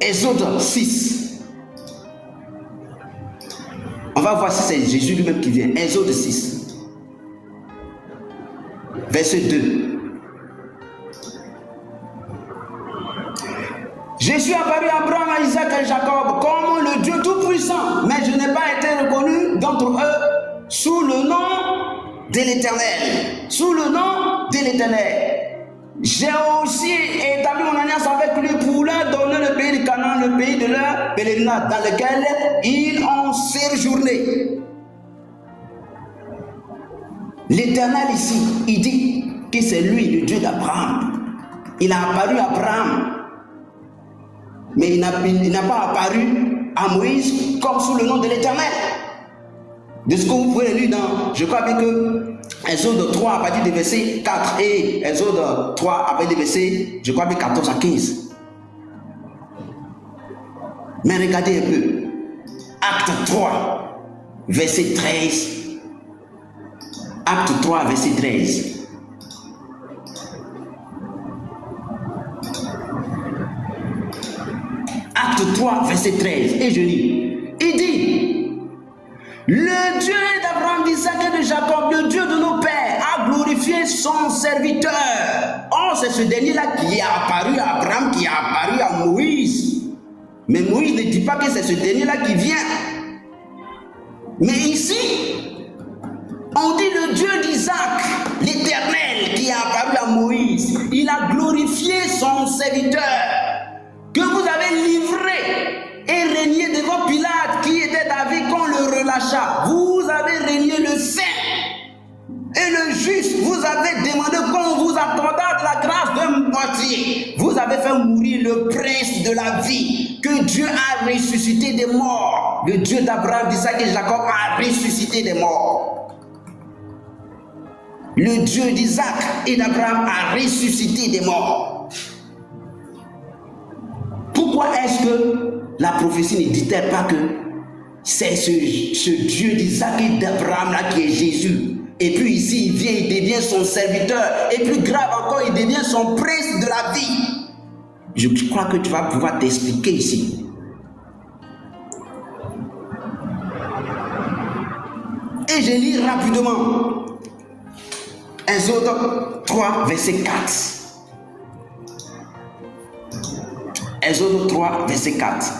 Exode 6. On va voir si c'est Jésus lui-même qui vient. Exode 6. Verset 2. Je suis apparu à Abraham, à Isaac et à Jacob comme le Dieu Tout-Puissant, mais je n'ai pas été reconnu d'entre eux sous le nom de l'Éternel. Sous le nom de l'Éternel. J'ai aussi établi mon alliance avec lui pour leur donner le pays de Canaan, le pays de leur pèlerinage, dans lequel ils ont séjourné. L'Éternel ici, il dit que c'est lui, le Dieu d'Abraham. Il a apparu à Abraham, mais il n'a pas apparu à Moïse comme sous le nom de l'Éternel. De ce que vous pouvez lire dans, je crois bien que Exode 3 à partir du verset 4 et Exode 3 à partir du verset, je crois bien 14 à 15. Mais regardez un peu, Acte 3, verset 13. Acte 3, verset 13. Acte 3, verset 13. Et je lis. Il dit, le Dieu d'Abraham, d'Isaac et de Jacob, le Dieu de nos pères, a glorifié son serviteur. Oh, c'est ce dernier-là qui est apparu à Abraham, qui est apparu à Moïse. Mais Moïse ne dit pas que c'est ce dernier-là qui vient. Mais ici, on dit le Dieu d'Isaac, l'Éternel, qui est apparu à Moïse. Il a glorifié son serviteur, que vous avez livré et régné devant Pilate, qui était David quand on le relâcha. Vous avez régné le saint et le juste. Vous avez demandé qu'on vous accordât la grâce d'un moitié. Vous avez fait mourir le prince de la vie, que Dieu a ressuscité des morts. Le Dieu d'Abraham, d'Isaac et Jacob a ressuscité des morts. Le Dieu d'Isaac et d'Abraham a ressuscité des morts. Pourquoi est-ce que la prophétie ne dit-elle pas que c'est ce Dieu d'Isaac et d'Abraham là qui est Jésus? Et puis ici, il vient, il devient son serviteur. Et plus grave encore, il devient son prince de la vie. Je crois que tu vas pouvoir t'expliquer ici. Et je lis rapidement. Exode 3, verset 4. Exode 3, verset 4.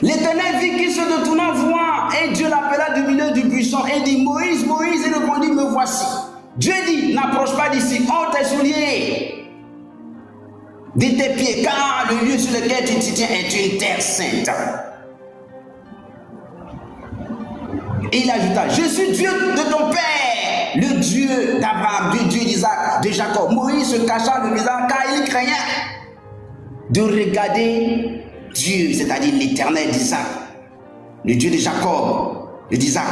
L'Éternel vit qu'il se détourna voir, et Dieu l'appela du milieu du buisson et dit, Moïse, Moïse, il répondit, me voici. Dieu dit, n'approche pas d'ici, ôte tes souliers de tes pieds, car le lieu sur lequel tu te tiens est une terre sainte. Et il ajouta, je suis Dieu de ton père, le Dieu d'Abraham, le Dieu d'Isaac, de Jacob. Moïse se cacha le visage car il craignait de regarder Dieu, c'est-à-dire l'Éternel d'Isaac, le Dieu de Jacob, le d'Isaac.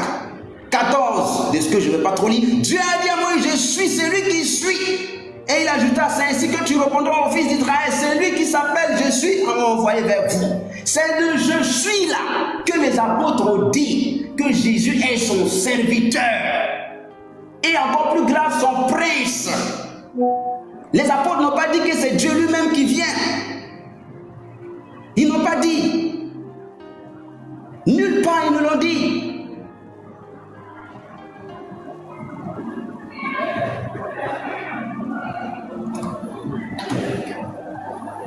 14, de ce que je ne vais pas trop lire. Dieu a dit à Moïse, je suis celui qui suis. Et il ajouta, c'est ainsi que tu répondras aux fils d'Israël, celui qui s'appelle je suis m'a envoyé vers vous. C'est de je suis là que les apôtres ont dit que Jésus est son serviteur. Et encore plus grave, son prince. Les apôtres n'ont pas dit que c'est Dieu lui-même qui vient. Ils n'ont pas dit. Nulle part ils nous l'ont dit.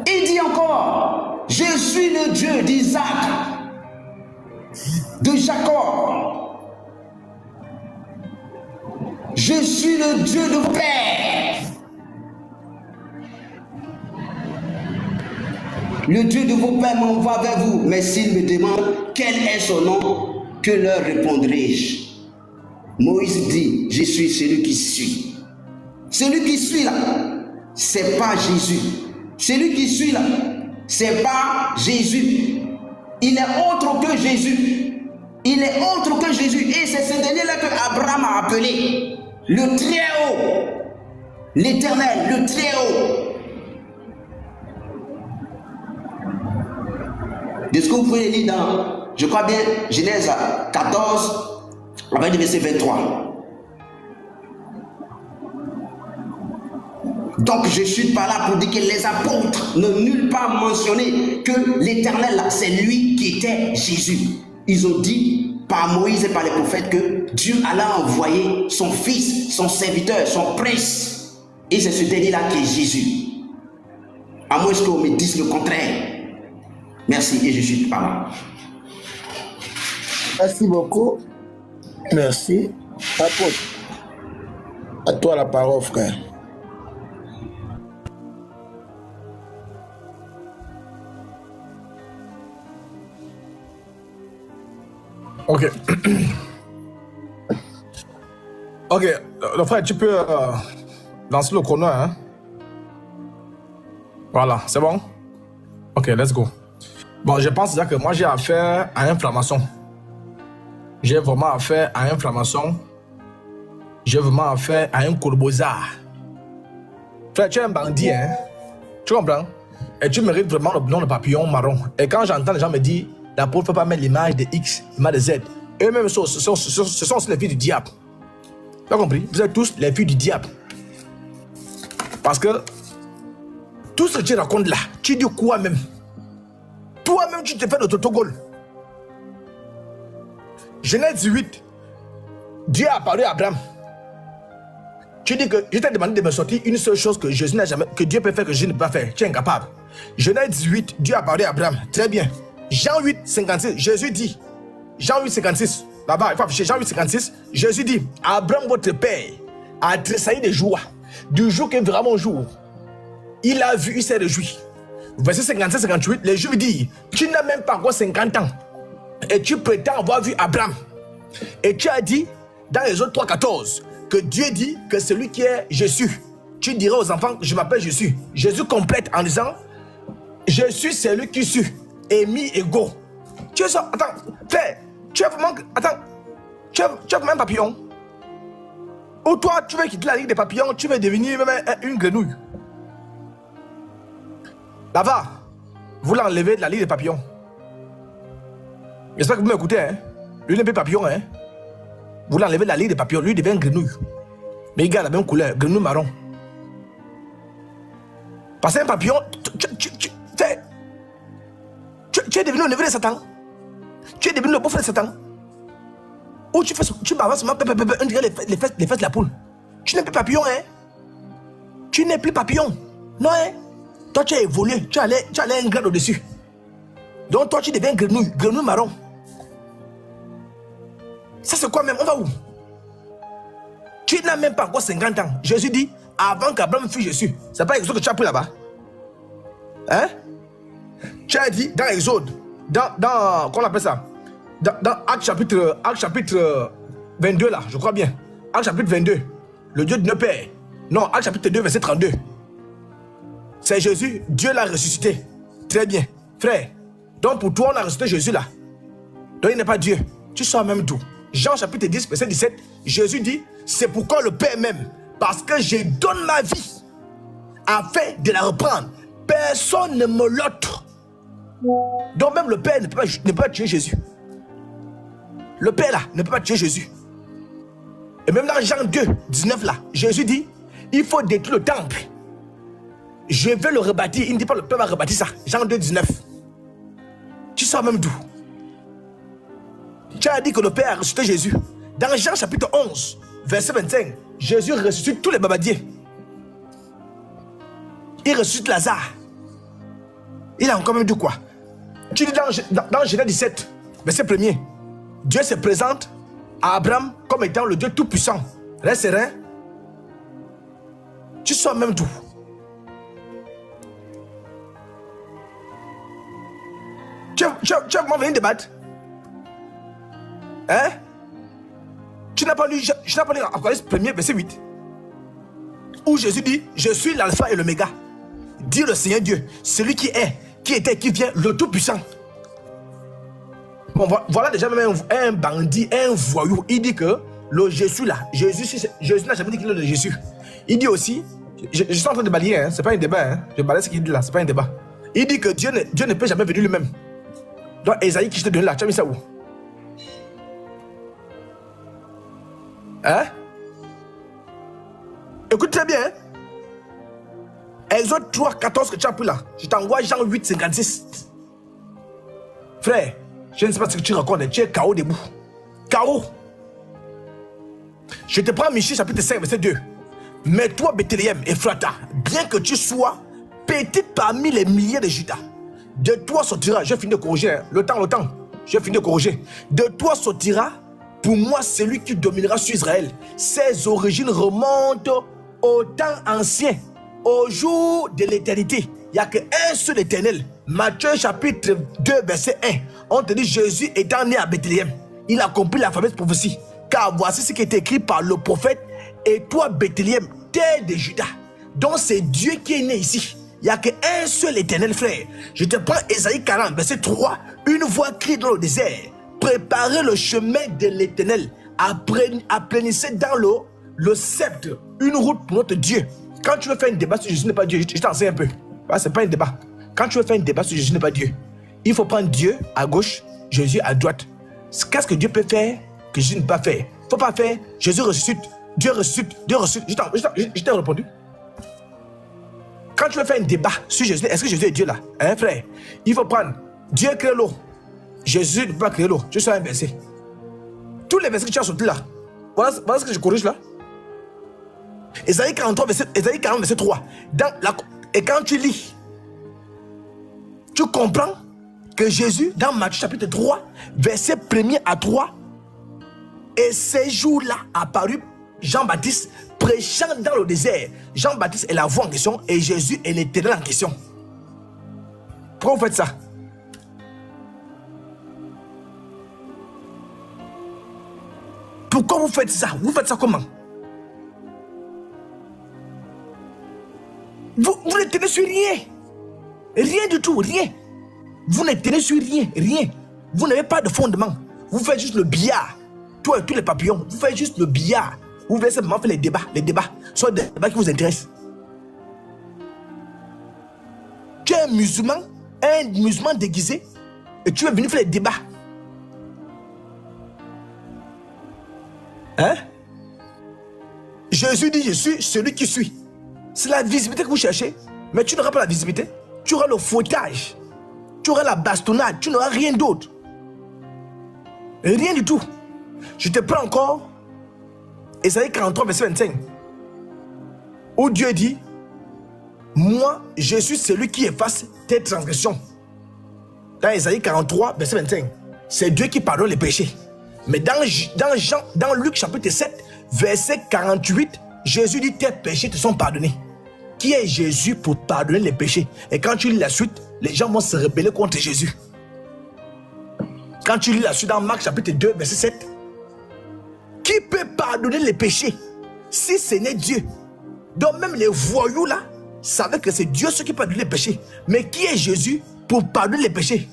Il dit encore, je suis le Dieu d'Isaac, de Jacob. Je suis le Dieu de père. Le Dieu de vos pères m'envoie vers vous. Mais s'il me demande quel est son nom, que leur répondrai-je? Moïse dit, je suis celui qui suis. Celui qui suit là, c'est pas Jésus. Celui qui suit là, c'est pas Jésus. Il est autre que Jésus. Il est autre que Jésus. Et c'est ce dernier-là que Abraham a appelé le Très-Haut. L'Éternel, le Très-Haut. De ce que vous pouvez lire dans, je crois bien, Genèse 14, avec le verset 23. Donc je suis pas là pour dire que les apôtres n'ont nulle part mentionné que l'Éternel, c'est lui qui était Jésus. Ils ont dit par Moïse et par les prophètes que Dieu allait envoyer son fils, son serviteur, son prince. Et c'est ce dernier-là qui est Jésus. À moins qu'on me dise le contraire. Merci et je suis pas là. Merci beaucoup. Merci. Apôtre, à toi la parole, frère. Ok. Ok, le frère, tu peux lancer le chrono, hein? Voilà, c'est bon? Ok, let's go. Bon, je pense déjà que moi j'ai affaire à un franc-maçon. J'ai vraiment affaire à un franc-maçon. J'ai vraiment affaire à un courbozard. Frère, tu es un bandit, hein? Tu comprends? Et tu mérites vraiment le nom de papillon marron. Et quand j'entends les gens me dire, l'apôtre ne peut pas mettre l'image de X, l'image de Z. Eux-mêmes, ce sont aussi les filles du diable. Tu as compris? Vous êtes tous les filles du diable. Parce que tout ce que tu racontes là, tu dis quoi même? Toi-même, tu te fais l'autogol. Genèse 18, Dieu a parlé à Abraham. Tu dis que je t'ai demandé de me sortir une seule chose que Jésus n'a jamais, que Dieu peut faire que je ne peux pas faire. Tu es incapable. Genèse 18, Dieu a parlé à Abraham. Très bien. Jean 8, 56, Jésus dit, Jean 8, 56, là-bas, il faut afficher Jean 8, 56, Jésus dit, Abraham, votre père, a tressailli de joie, du jour qu'il verra mon jour. Il a vu, il s'est réjoui. Verset 57, 58, les Juifs disent, tu n'as même pas encore 50 ans, et tu prétends avoir vu Abraham. Et tu as dit, dans les autres 3, 14, que Dieu dit que celui qui est Jésus, tu diras aux enfants, je m'appelle Jésus. Jésus complète en disant, je suis celui qui suis, émis égaux. Tu es ça, attends, frère, tu as vraiment, attends, tu as vraiment un papillon. Ou toi, tu veux quitter la ligue des papillons, tu veux devenir même une grenouille. Là-bas, vous l'enlevez de la ligue des papillons. J'espère que vous m'écoutez, hein. Lui n'est pas papillon, hein. Vous l'enlevez de la ligue des papillons, lui devient une grenouille. Mais il garde la même couleur, grenouille marron. Parce qu'un papillon, tu es devenu le neveu de Satan. Tu es devenu le beau-frère de Satan. Ou tu balances seulement, on dirait les fesses de la poule. Tu n'es plus papillon, hein. Tu n'es plus papillon. Non, hein. Toi, tu as évolué, tu allais un grade au-dessus. Donc, toi, tu deviens grenouille marron. Ça, c'est quoi même? On va où? Tu n'as même pas encore 50 ans. Jésus dit, avant qu'Abraham fût Jésus. C'est pas Exode que tu as pris là-bas. Hein? Tu as dit dans Exode, comment on appelle ça? Dans Acte chapitre 22 là, je crois bien. Acte chapitre 22, le Dieu de nos pères. Non, Acte chapitre 2, verset 32. C'est Jésus, Dieu l'a ressuscité. Très bien, frère. Donc pour toi, on a ressuscité Jésus là. Donc il n'est pas Dieu. Tu sors même d'où? Jean chapitre 10, verset 17, Jésus dit, c'est pourquoi le Père m'aime, parce que je donne ma vie afin de la reprendre. Personne ne me l'autre. Donc même le Père ne peut pas tuer Jésus. Le Père là ne peut pas tuer Jésus. Et même dans Jean 2, 19 là, Jésus dit, il faut détruire le temple. Je vais le rebâtir. Il ne dit pas le Père va rebâtir ça. Jean 2, 19. Tu sors même d'où? Tu as dit que le Père a ressuscité Jésus. Dans Jean chapitre 11, verset 25, Jésus ressuscite tous les babadiers. Il ressuscite Lazare. Il a encore même dit quoi? Tu dis dans Genèse 17, verset 1er, Dieu se présente à Abraham comme étant le Dieu tout-puissant. Reste serein. Tu sors même d'où? Tu vas vraiment venir débattre? Hein? Tu n'as pas lu Apocalypse 1er, verset 8, où Jésus dit, je suis l'alpha et l'oméga, dit le Seigneur Dieu, celui qui est, qui était, qui vient, le tout-puissant. Bon, voilà déjà même un bandit, un voyou. Il dit que le Jésus là, Jésus n'a jamais dit qu'il est le Jésus. Il dit aussi, je suis en train de balayer, hein, c'est pas un débat, hein, je balaye ce qu'il dit là, c'est pas un débat. Il dit que Dieu ne peut jamais venir lui-même. Donc Esaïe qui je te donne là, tu as mis ça où? Hein? Écoute très bien, hein? Exode 3, 14 que tu as pris là, je t'envoie Jean 8, 56. Frère, je ne sais pas ce que tu racontes, tu es KO debout. KO. Je te prends Michée chapitre 5, verset 2. Mais toi, Bethléem, Ephrata, bien que tu sois petite parmi les milliers de Judas, de toi sortira, je finis de corriger, hein, le temps, je finis de corriger. De toi sortira pour moi celui qui dominera sur Israël. Ses origines remontent au temps ancien, au jour de l'éternité. Il n'y a qu'un seul éternel. Matthieu chapitre 2, verset 1. On te dit Jésus étant né à Bethléem, il a accompli la fameuse prophétie. Car voici ce qui est écrit par le prophète. Et toi, Bethléem, terre de Juda. Donc c'est Dieu qui est né ici. Il n'y a qu'un seul éternel, frère. Je te prends Ésaïe 40, verset 3. Une voix crie dans le désert. Préparez le chemin de l'éternel. Aplanissez dans le sceptre une route pour notre Dieu. Quand tu veux faire un débat sur Jésus n'est pas Dieu, je t'enseigne un peu. Ce n'est pas un débat. Quand tu veux faire un débat sur Jésus n'est pas Dieu, il faut prendre Dieu à gauche, Jésus à droite. Qu'est-ce que Dieu peut faire que Jésus ne peut pas faire? Il ne faut pas faire Jésus ressuscite, Dieu ressuscite, Dieu ressuscite. Je t'ai répondu. Quand tu veux faire un débat sur Jésus, est-ce que Jésus est Dieu là? Hein, frère? Il faut prendre Dieu crée l'eau. Jésus ne peut pas créer l'eau. Je suis un verset. Tous les versets que tu as sortis là, voilà ce que je corrige là. Ésaïe 43, Ésaïe 40, verset 3. Et quand tu lis, tu comprends que Jésus, dans Matthieu chapitre 3, verset 1er à 3, et ces jours-là apparu Jean-Baptiste prêchant dans le désert. Jean-Baptiste est la voix en question et Jésus est l'Éternel en question. Pourquoi vous faites ça? Pourquoi vous faites ça? Vous faites ça comment? Vous ne tenez sur rien. Rien du tout, rien. Vous ne tenez sur rien, rien. Vous n'avez pas de fondement. Vous faites juste le billard. Toi et tous les papillons, vous faites juste le billard. Vous voulez simplement faire les débats. Les débats sont des débats qui vous intéressent. Tu es un musulman déguisé, et tu es venu faire les débats. Hein? Jésus dit, je suis celui qui suis. C'est la visibilité que vous cherchez, mais tu n'auras pas la visibilité. Tu auras le fouettage, tu auras la bastonnade, tu n'auras rien d'autre. Rien du tout. Je te prends encore Ésaïe 43, verset 25, où Dieu dit, moi, je suis celui qui efface tes transgressions. Dans Ésaïe 43, verset 25, c'est Dieu qui pardonne les péchés. Mais dans Luc chapitre 7, verset 48, Jésus dit, tes péchés te sont pardonnés. Qui est Jésus pour pardonner les péchés? Et quand tu lis la suite, les gens vont se rebeller contre Jésus. Quand tu lis la suite dans Marc chapitre 2, verset 7, qui peut pardonner les péchés si ce n'est Dieu? Donc même les voyous là savaient que c'est Dieu ce qui pardonne les péchés. Mais qui est Jésus pour pardonner les péchés?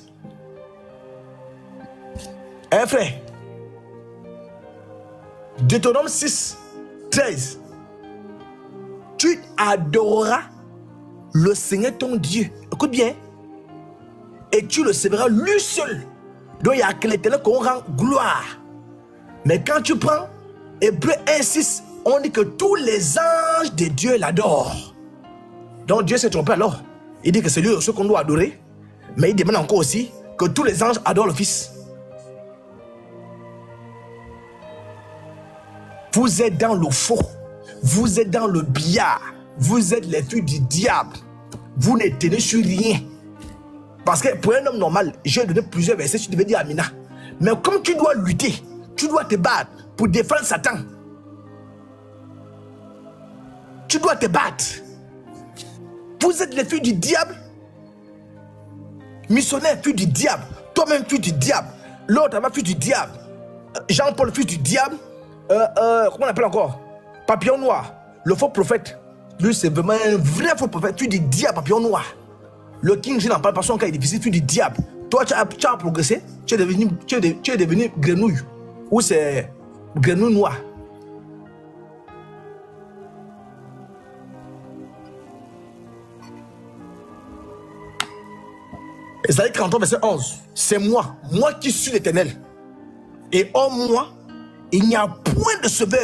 Hein frère? Deutéronome 6, 13. Tu adoreras le Seigneur ton Dieu. Écoute bien. Et tu le serviras lui seul. Donc il y a que l'Éternel qu'on rend gloire. Mais quand tu prends Hébreux 1:6, on dit que tous les anges de Dieu l'adorent. Donc Dieu s'est trompé alors. Il dit que c'est lui aussi qu'on doit adorer. Mais il demande encore aussi que tous les anges adorent le Fils. Vous êtes dans le faux. Vous êtes dans le billard. Vous êtes les filles du diable. Vous ne tenez sur rien. Parce que pour un homme normal, j'ai donné plusieurs versets, tu devais dire Amina. Mais comme tu dois lutter, tu dois te battre pour défendre Satan. Tu dois te battre. Vous êtes les filles du diable. Missionnaire, fille du diable. Toi-même, fille du diable. L'autre, fille du diable. Jean-Paul, fille du diable. Comment on appelle encore? Papillon noir. Le faux prophète. Lui, c'est vraiment un vrai faux prophète. Fille du diable, papillon noir. Le King, je n'en parle pas, son cas est difficile. Fille du diable. Toi, tu as progressé. Tu es devenu grenouille. Ou c'est grenouille noir. Ésaïe 43, verset 11. C'est moi qui suis l'Éternel. Et en moi, il n'y a point de sauveur.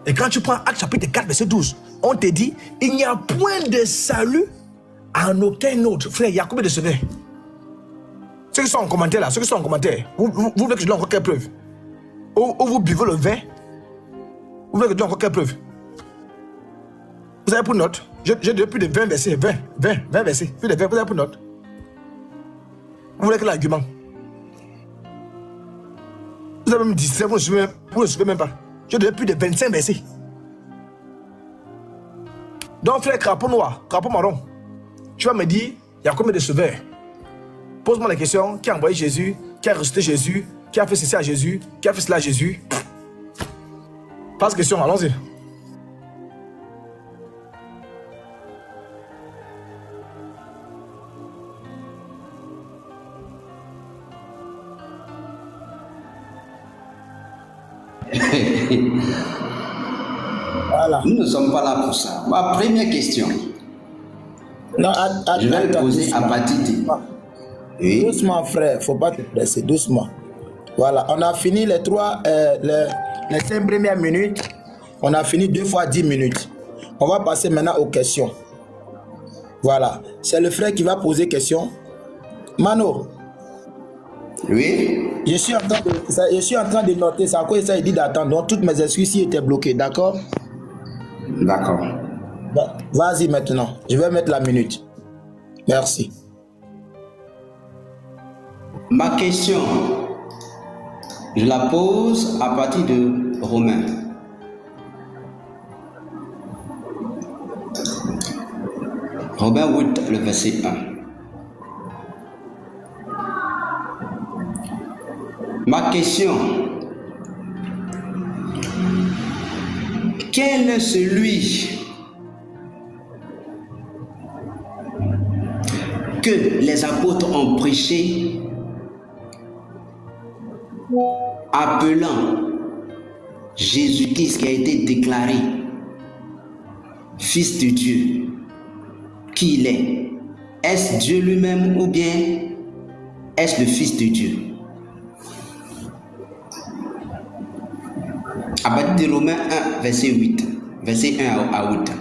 Et quand tu prends Actes chapitre 4, verset 12, on te dit, il n'y a point de salut en aucun autre. Frère, il y a combien de sauveurs? Ceux qui sont en commentaire là, vous voulez que je donne encore quelle preuve? Ou vous buvez le vin? Vous voulez que je donne encore quelle preuve? Vous avez pour note? J'ai donné plus de 20 versets, 20 versets, plus de 20, vous avez pour note? Vous voulez que l'argument? Vous avez même 17, vous ne suivez même pas. J'ai donné plus de 25 versets. Donc frère, crapaud noir, crapaud marron, tu vas me dire, il y a combien de sauveurs? Pose-moi la question, qui a envoyé Jésus, qui a ressuscité Jésus, qui a fait ceci à Jésus, qui a fait cela à Jésus? Passe question, allons-y. Voilà. Nous ne sommes pas là pour ça. Ma première question, Non, je vais le poser à Patiti. Oui. Doucement, frère, il ne faut pas te presser, doucement. Voilà, on a fini les 5 premières minutes. On a fini 2 fois 10 minutes. On va passer maintenant aux questions. Voilà. C'est le frère qui va poser question. Mano, Oui. je suis en train de noter ça. À quoi ça, il dit d'attendre. Donc, toutes mes excuses étaient bloquées. D'accord? D'accord. Bon, vas-y maintenant. Je vais mettre la minute. Merci. Ma question, je la pose à partir de Romains. Romains 8, le verset 1. Ma question, quel est celui que les apôtres ont prêché appelant Jésus-Christ qui a été déclaré Fils de Dieu, qui il est? Est-ce Dieu lui-même ou bien est-ce le Fils de Dieu? À partir de Romains 1, verset 8, verset 1 à 8.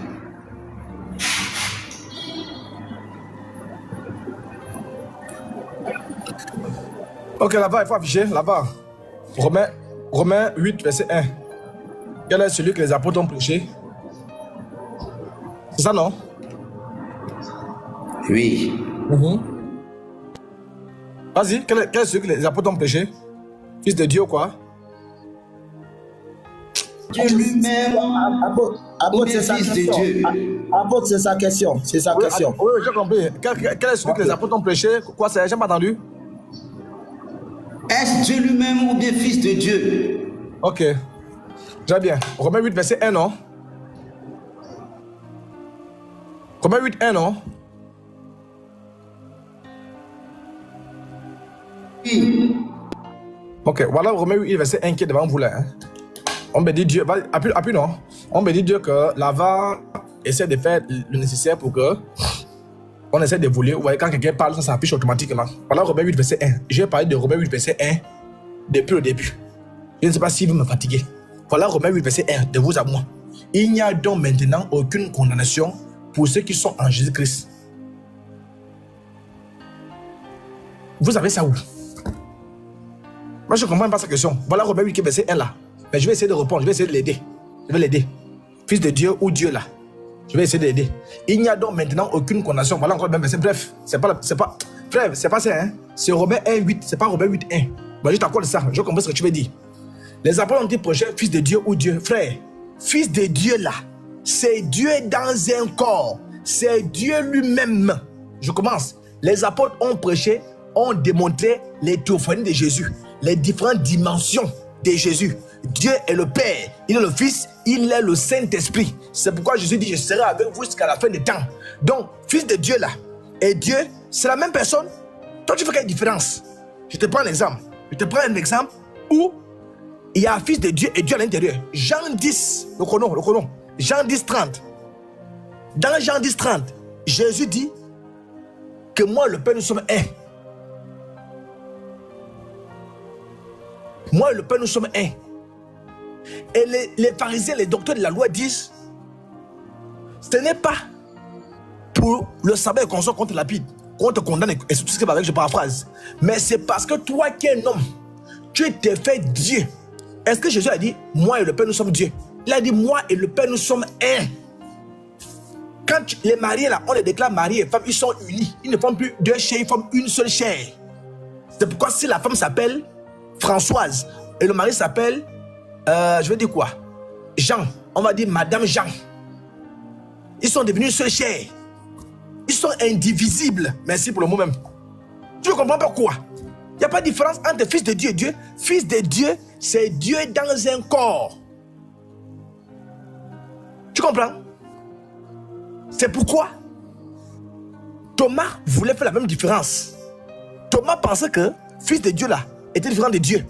Ok, là-bas, il faut afficher, là-bas. Romains 8, verset 1. Quel est celui que les apôtres ont prêché? C'est ça, non? Oui. Vas-y, quel est celui que les apôtres ont prêché? Fils de Dieu ou quoi? Dieu lui-même, Apôtre, c'est sa Fils de question. Dieu. Apôtre, c'est sa question. C'est sa question. Oui, j'ai compris. Quel est celui que les apôtres ont prêché? Quoi, c'est? J'ai pas entendu. Est-ce Dieu lui-même ou bien Fils de Dieu? Ok. Très bien. Romains 8, verset 1, non? Romains 8, 1, non? Oui. Ok, voilà Romains 8, verset 1 qui est devant vous là. Hein. On me dit Dieu, appuie non? On me dit Dieu que l'ava essaie de faire le nécessaire pour que on essaie de voler. Vous voyez, quand quelqu'un parle, ça s'affiche automatiquement. Voilà Romains 8, verset 1. Je vais parler de Romains 8, verset 1 depuis le début. Je ne sais pas si vous me fatiguez. Voilà Romains 8, verset 1, de vous à moi. Il n'y a donc maintenant aucune condamnation pour ceux qui sont en Jésus-Christ. Vous avez ça où? Moi, je ne comprends pas sa question. Voilà Romains 8, verset 1 là. Mais je vais essayer de répondre, je vais essayer de l'aider. Je vais l'aider. Fils de Dieu ou Dieu là. Je vais essayer de l'aider. Il n'y a donc maintenant aucune condamnation. Voilà encore le même verset. Bref, frère, c'est pas ça, hein. C'est Romains 1, 8, c'est pas Romains 8, 1. Bon, je t'accorde ça, je comprends ce que tu veux dire. Les apôtres ont dit prochain, fils de Dieu ou Dieu. Frère, fils de Dieu là, c'est Dieu dans un corps. C'est Dieu lui-même. Je commence. Les apôtres ont prêché, ont démontré les théophanies de Jésus, les différentes dimensions de Jésus. Dieu est le Père, il est le Fils, il est le Saint-Esprit. C'est pourquoi Jésus dit, je serai avec vous jusqu'à la fin des temps. Donc, fils de Dieu là, et Dieu, c'est la même personne. Toi, tu fais quelle différence? Je te prends un exemple. Je te prends un exemple où il y a un fils de Dieu et Dieu à l'intérieur. Jean 10, le chrono. Jean 10, 30. Dans Jean 10, 30, Jésus dit que moi et le Père, nous sommes un. Moi et le Père, nous sommes un. Et les pharisiens, les docteurs de la loi disent, ce n'est pas pour le sabbat qu'on soit contre la Bible, qu'on te condamne, et tout ce qui va avec, je paraphrase. Mais c'est parce que toi qui es un homme, tu t'es fait Dieu. Est-ce que Jésus a dit, moi et le Père, nous sommes Dieu? Il a dit, moi et le Père, nous sommes un. Quand les mariés, là, on les déclare mariés et femmes, ils sont unis. Ils ne forment plus deux chairs, ils forment une seule chair. C'est pourquoi si la femme s'appelle Françoise et le mari s'appelle, je vais dire quoi? Jean, on va dire Madame Jean. Ils sont devenus une seule chair. Ils sont indivisibles. Merci pour le mot même. Tu ne comprends pas quoi? Il n'y a pas de différence entre fils de Dieu et Dieu. Fils de Dieu, c'est Dieu dans un corps. Tu comprends? C'est pourquoi Thomas voulait faire la même différence. Thomas pensait que fils de Dieu là était différent de Dieu.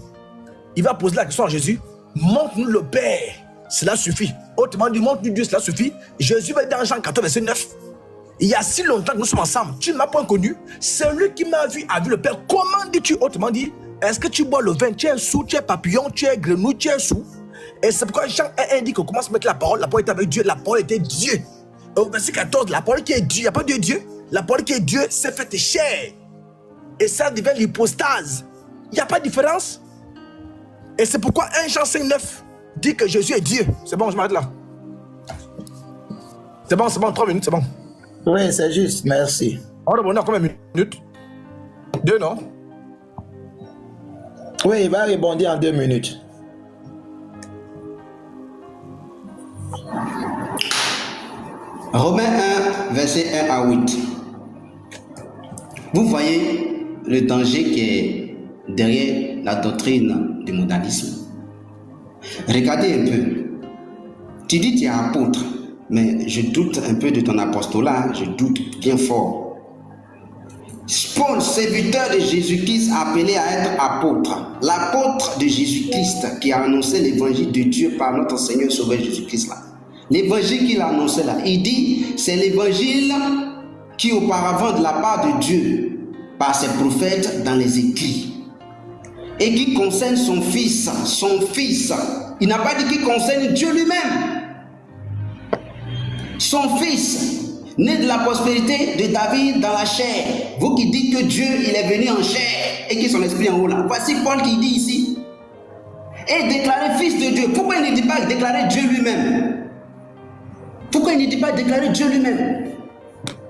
Il va poser la question à Jésus. Montre-nous le Père, cela suffit. Autrement dit, montre-nous Dieu, cela suffit. Jésus va dire dans Jean 14, verset 9. Il y a si longtemps que nous sommes ensemble, tu ne m'as pas connu. Celui qui m'a vu a vu le Père. Comment dis-tu? Autrement dit, est-ce que tu bois le vin? Tu es sous, tu es papillon, tu es grenouille, tu es sous. Et c'est pourquoi Jean 1 dit qu'on commence à mettre la parole était avec Dieu, la parole était Dieu. Au verset 14, la parole qui est Dieu, il n'y a pas de Dieu. La parole qui est Dieu s'est faite chair. Et ça devient l'hypostase. Il n'y a pas de différence. Et c'est pourquoi 1 Jean 5,9 dit que Jésus est Dieu. C'est bon, je m'arrête là. C'est bon, 3 minutes, c'est bon. Oui, c'est juste, merci. On va répondre à combien de minutes? 2, non? Oui, il va répondre en 2 minutes. Romains 1, verset 1 à 8. Vous voyez le danger qui est derrière la doctrine du modalisme. Regardez un peu. Tu dis que tu es apôtre, mais je doute un peu de ton apostolat, je doute bien fort. Paul, serviteur de Jésus-Christ, appelé à être apôtre. L'apôtre de Jésus-Christ qui a annoncé l'évangile de Dieu par notre Seigneur Sauveur Jésus-Christ là. L'évangile qu'il a annoncé là, il dit, c'est l'évangile qui auparavant de la part de Dieu, par ses prophètes dans les écrits, et qui concerne son fils, il n'a pas dit qu'il concerne Dieu lui-même. Son fils, né de la prospérité de David dans la chair. Vous qui dites que Dieu, il est venu en chair et que son esprit en haut là. Voici Paul qui dit ici. Et déclaré fils de Dieu. Pourquoi il ne dit pas déclarer Dieu lui-même? Pourquoi il ne dit pas déclarer Dieu lui-même?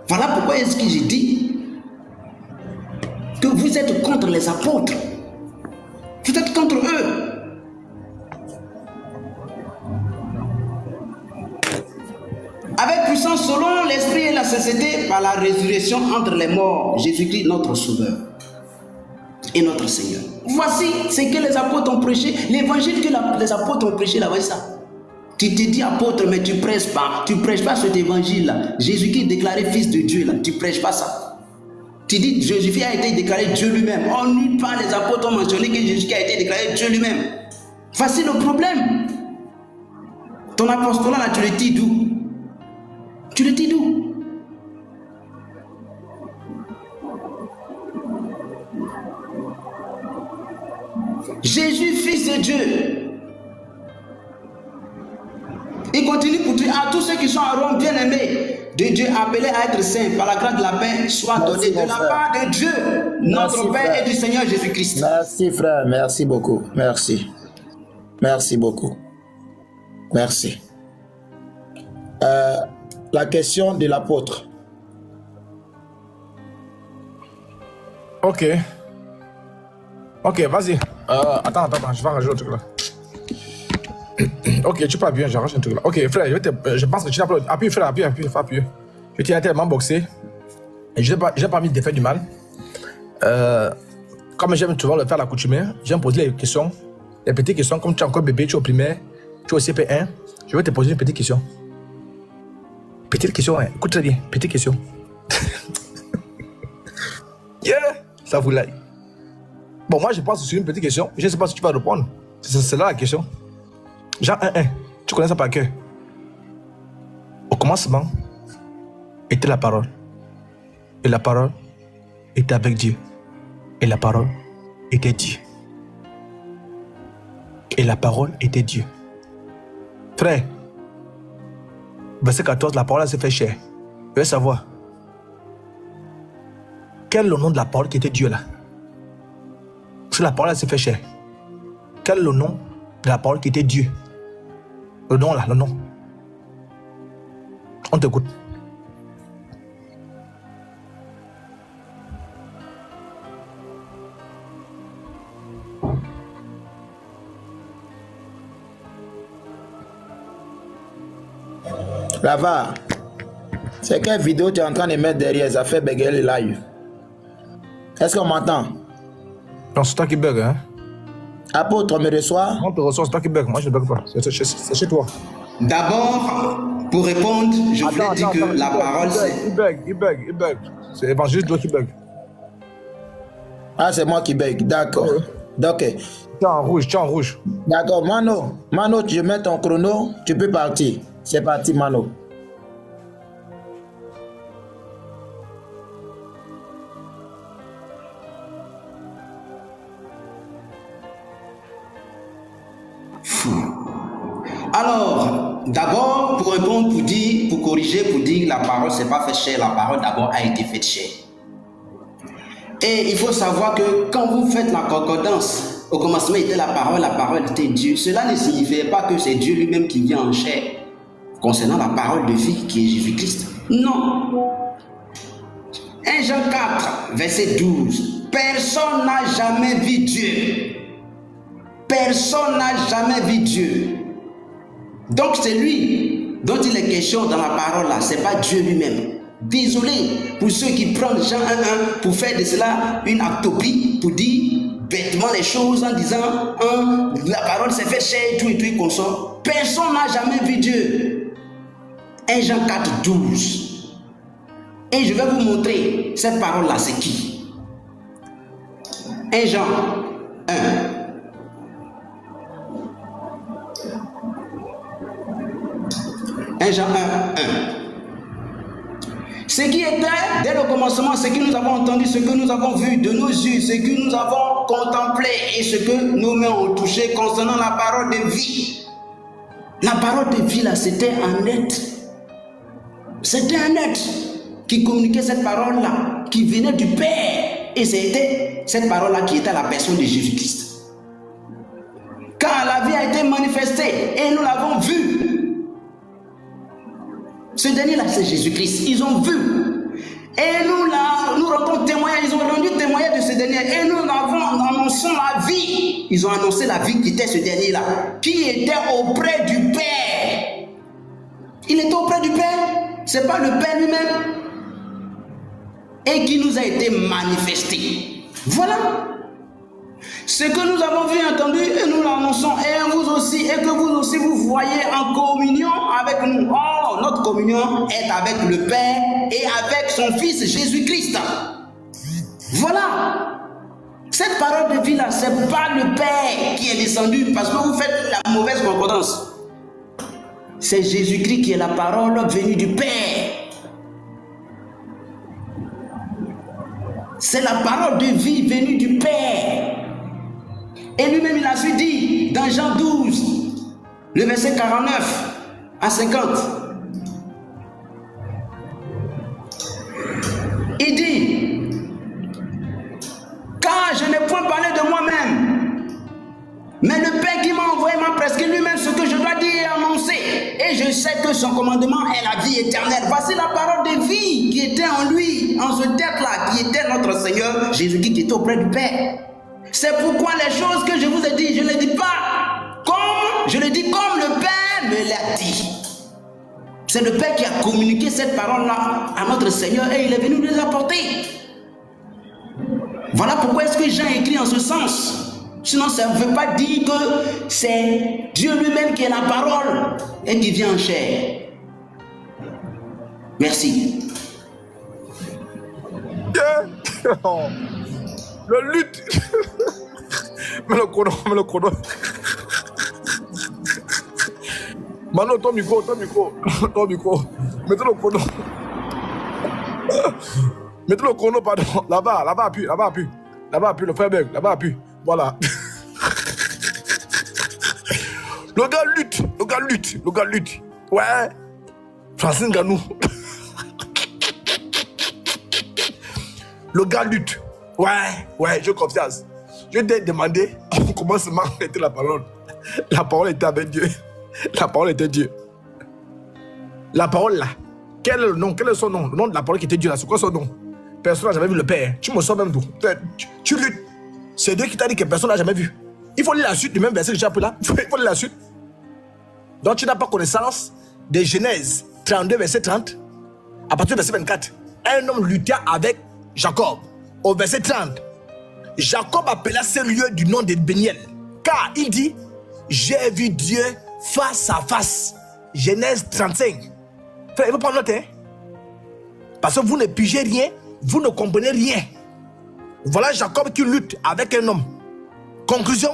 Voilà pourquoi est-ce que j'ai dit que vous êtes contre les apôtres. Vous êtes contre eux. Avec puissance selon l'esprit et la sincérité par la résurrection entre les morts, Jésus-Christ notre Sauveur et notre Seigneur. Voici ce que les apôtres ont prêché, l'évangile que les apôtres ont prêché là, voici ça. Tu te dis apôtre, mais tu prêches pas cet évangile-là. Jésus-Christ déclaré fils de Dieu là, tu prêches pas ça. Tu dis Jésus-Christ a été déclaré Dieu lui-même. Oh, nulle part les apôtres ont mentionné que Jésus-Christ a été déclaré Dieu lui-même. Voici le problème. Ton apostolat là, tu le dis d'où? Tu le dis d'où? Jésus, fils de Dieu. Il continue pour dire à tous ceux qui sont à Rome, bien-aimés de Dieu, appelés à être saints par la grâce de la paix, soit donné de la part de Dieu, notre Père, frère, et du Seigneur Jésus-Christ. Merci frère, merci beaucoup. Merci. Merci beaucoup. Merci. La question de l'apôtre. Ok. Ok, vas-y. Attends, je vais rajouter un truc là. Ok, tu peux appuyer, j'arrache un truc là. Ok, frère, je pense que tu n'as pas... Appuie, frère, appuie. Je t'ai tellement boxé. Et je n'ai pas envie de te faire du mal. Comme j'aime toujours le faire à l'accoutumée, j'aime poser les questions. Les petites questions, comme tu es encore bébé, tu es au primaire, tu es au CP1. Je vais te poser une petite question. Petite question, hein. Écoute très bien, petite question. Yeah, ça vous l'aille. Bon, moi je pense sur une petite question. Je ne sais pas si tu vas répondre. C'est là la question. Jean 1.1, tu connais ça par cœur. Au commencement était la parole. Et la parole était avec Dieu. Et la parole était Dieu. Et la parole était Dieu. Frère, verset 14, la parole s'est fait chair. Je veux savoir, quel est le nom de la parole qui était Dieu là? Parce que la parole s'est fait chair. Quel est le nom de la parole qui était Dieu? Le nom là, le nom. On t'écoute. Là-bas, c'est quelle vidéo tu es en train de mettre derrière? Ça fait bégayer le live. Est-ce qu'on m'entend? Non, c'est toi qui bug, hein? Apôtre, me reçoit? On te reçoit, c'est toi qui bug. Moi, je ne bug pas. C'est chez toi. D'abord, pour répondre, je voulais dire que la parole c'est... Il bug. C'est l'évangile toi qui bug. Ah, c'est moi qui bug, d'accord. Ok. Tu es en rouge. D'accord, Mano, tu mets ton chrono, tu peux partir. C'est parti, Mano. Alors, d'abord, pour répondre, pour corriger, pour dire la parole c'est pas fait chair, la parole d'abord a été faite chair. Et il faut savoir que quand vous faites la concordance, au commencement était la parole était Dieu. Cela ne signifiait pas que c'est Dieu lui-même qui vient en chair concernant la parole de vie qui est Jésus-Christ. Non. 1 Jean 4, verset 12. Personne n'a jamais vu Dieu. Personne n'a jamais vu Dieu. Donc c'est lui dont il est question dans la parole là, c'est pas Dieu lui-même. Désolé pour ceux qui prennent Jean 1.1 pour faire de cela une actopie, pour dire bêtement les choses en disant la parole s'est fait chair et tout et consort. Personne n'a jamais vu Dieu. 1 Jean 4, 12. Et je vais vous montrer cette parole là, c'est qui? 1 Jean 1. Jean 1, 1. Ce qui était dès le commencement, ce que nous avons entendu, ce que nous avons vu de nos yeux, ce que nous avons contemplé et ce que nos mains ont touché concernant la parole de vie. La parole de vie là, c'était un être. C'était un être qui communiquait cette parole là, qui venait du Père. Et c'était cette parole là qui était la personne de Jésus-Christ. Car la vie a été manifestée et nous l'avons vue. Ce dernier-là, c'est Jésus-Christ. Ils ont vu. Et nous rendons témoignage. Ils ont rendu témoignage de ce dernier. Et nous annonçons la vie. Ils ont annoncé la vie qui était ce dernier-là. Qui était auprès du Père. Il était auprès du Père. Ce n'est pas le Père lui-même. Et qui nous a été manifesté. Voilà. Ce que nous avons vu et entendu, et nous l'annonçons, et vous aussi, et que vous aussi vous voyez en communion avec nous. Oh, notre communion est avec le Père et avec son Fils Jésus-Christ. Voilà. Cette parole de vie là, c'est pas le Père qui est descendu parce que vous faites la mauvaise concordance. C'est Jésus-Christ qui est la parole venue du Père. C'est la parole de vie venue du Père. Et lui-même, il a su dire dans Jean 12, le verset 49 à 50. Il dit, car je n'ai point parlé de moi-même, mais le Père qui m'a envoyé m'a prescrit lui-même ce que je dois dire et annoncer. Et je sais que son commandement est la vie éternelle. Voici la parole de vie qui était en lui, en ce tête-là, qui était notre Seigneur Jésus-Christ, qui était auprès du Père. C'est pourquoi les choses que je vous ai dit, je ne les dis pas comme, je les dis comme le Père me l'a dit. C'est le Père qui a communiqué cette parole-là à notre Seigneur et il est venu nous les apporter. Voilà pourquoi est-ce que Jean écrit en ce sens. Sinon, ça ne veut pas dire que c'est Dieu lui-même qui est la parole et qui vient en chair. Merci. Le lutte. Mais le chrono. Mano, ton micro. Mettez le chrono. Mettez le chrono, pardon. Là-bas, appuie. Là-bas, appuie, le frère Beg. Là-bas, appuie. Voilà. Le gars lutte. Ouais. Francine Ganou. Le gars lutte. Ouais, j'ai confiance. Je t'ai demandé comment était la parole. La parole était avec Dieu. La parole était Dieu. La parole là, quel est le nom? Quel est son nom? Le nom de la parole qui était Dieu là, c'est quoi son nom? Personne n'a jamais vu le Père. Tu me sors même tout. Tu luttes. C'est Dieu qui t'a dit que personne n'a jamais vu. Il faut lire la suite du même verset que j'ai appris là. Il faut lire la suite. Donc tu n'as pas connaissance de Genèse 32, verset 30. À partir du verset 24. Un homme luttait avec Jacob. Au verset 30. Jacob appela ce lieu du nom de Béniel. Car il dit, j'ai vu Dieu face à face. Genèse 35. Frère, il faut prendre note, hein? Parce que vous ne pigez rien, vous ne comprenez rien. Voilà Jacob qui lutte avec un homme. Conclusion,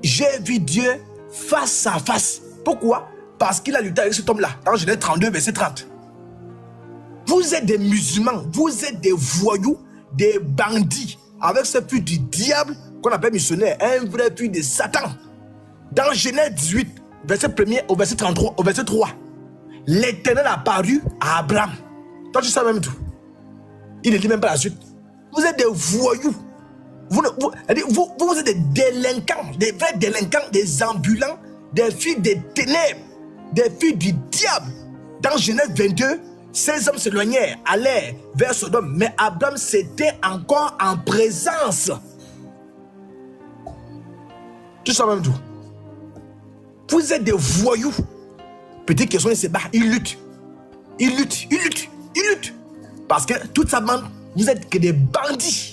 j'ai vu Dieu face à face. Pourquoi? Parce qu'il a lutté avec cet homme-là, dans Genèse 32, verset 30. Vous êtes des musulmans, vous êtes des voyous, des bandits, avec ce fils du diable qu'on appelle missionnaire, un vrai fils de Satan. Dans Genèse 18, verset 1er au verset 33, au verset 3. L'Éternel a apparu à Abraham. Toi, tu sais même tout. Il ne dit même pas la suite. Vous êtes des voyous. Vous êtes des délinquants, des vrais délinquants, des ambulants, des filles des ténèbres, des filles du diable. Dans Genèse 22, ces hommes s'éloignèrent, allèrent vers Sodome, mais Abraham c'était encore en présence. Tu sais même tout. Vous êtes des voyous. Petite question, il se bat, il lutte. Il lutte, il lutte, il lutte. Parce que toute sa bande, vous êtes que des bandits.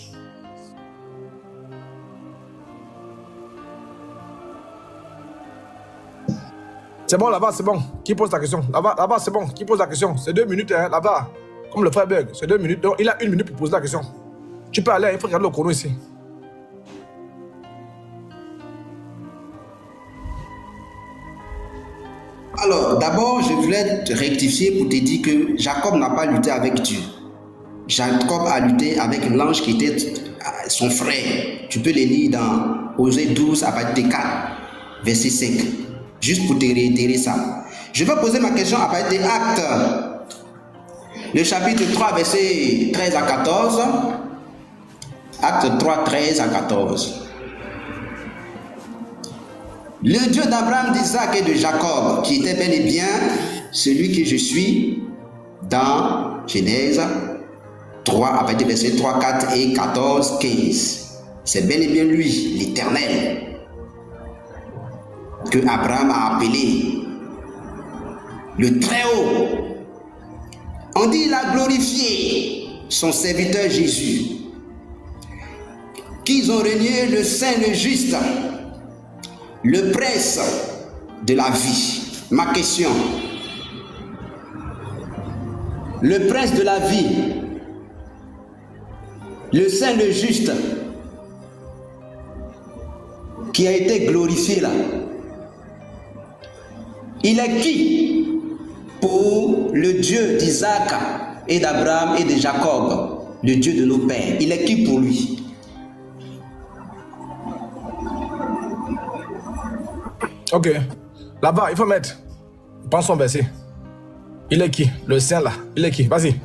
C'est bon là-bas, c'est bon. Qui pose la question? Là-bas, c'est bon. Qui pose la question? C'est 2 minutes, hein, là-bas. Comme le frère Berg, c'est 2 minutes. Donc, il a 1 minute pour poser la question. Tu peux aller, il faut regarder le chrono ici. Alors, d'abord, je voulais te rectifier pour te dire que Jacob n'a pas lutté avec Dieu. Jacob a lutté avec l'ange qui était son frère. Tu peux le lire dans Osée 12 à partir de 4, verset 5. Juste pour te réitérer ça. Je vais poser ma question à partir des Actes. Le chapitre 3, verset 13 à 14. Acte 3, 13 à 14. Le Dieu d'Abraham, d'Isaac et de Jacob, qui était bel et bien celui que je suis, dans Genèse 3, à partir des versets 3, 4 et 14, 15. C'est bel et bien lui, l'Éternel, que Abraham a appelé le Très-Haut. On dit il a glorifié son serviteur Jésus, qu'ils ont régné le saint, le juste, le prince de la vie. Ma question, le prince de la vie, le saint, le juste, qui a été glorifié là, il est qui pour le Dieu d'Isaac et d'Abraham et de Jacob, le Dieu de nos pères? Il est qui pour lui? Ok. Là-bas, il faut mettre. Prends son verset. Il est qui? Le saint là. Il est qui? Vas-y.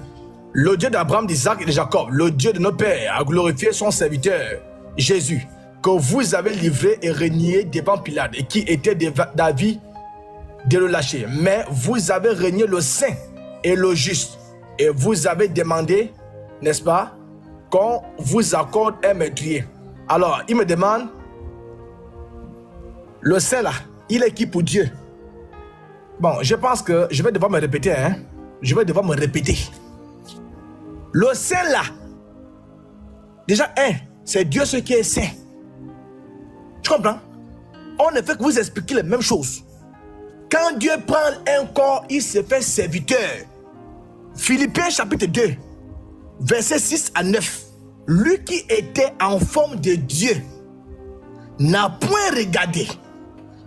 Le Dieu d'Abraham, d'Isaac et de Jacob, le Dieu de nos pères, a glorifié son serviteur, Jésus, que vous avez livré et régné devant Pilate, et qui était d'avis de le lâcher. Mais vous avez régné le saint et le juste, et vous avez demandé, n'est-ce pas, qu'on vous accorde un meurtrier. Alors, il me demande, le saint là, il est qui pour Dieu? Bon, je pense que je vais devoir me répéter, hein. Je vais devoir me répéter. Le saint là, déjà, c'est Dieu ce qui est saint. Tu comprends? On ne fait que vous expliquer les mêmes choses. Quand Dieu prend un corps, il se fait serviteur. Philippiens chapitre 2, versets 6 à 9. Lui qui était en forme de Dieu n'a point regardé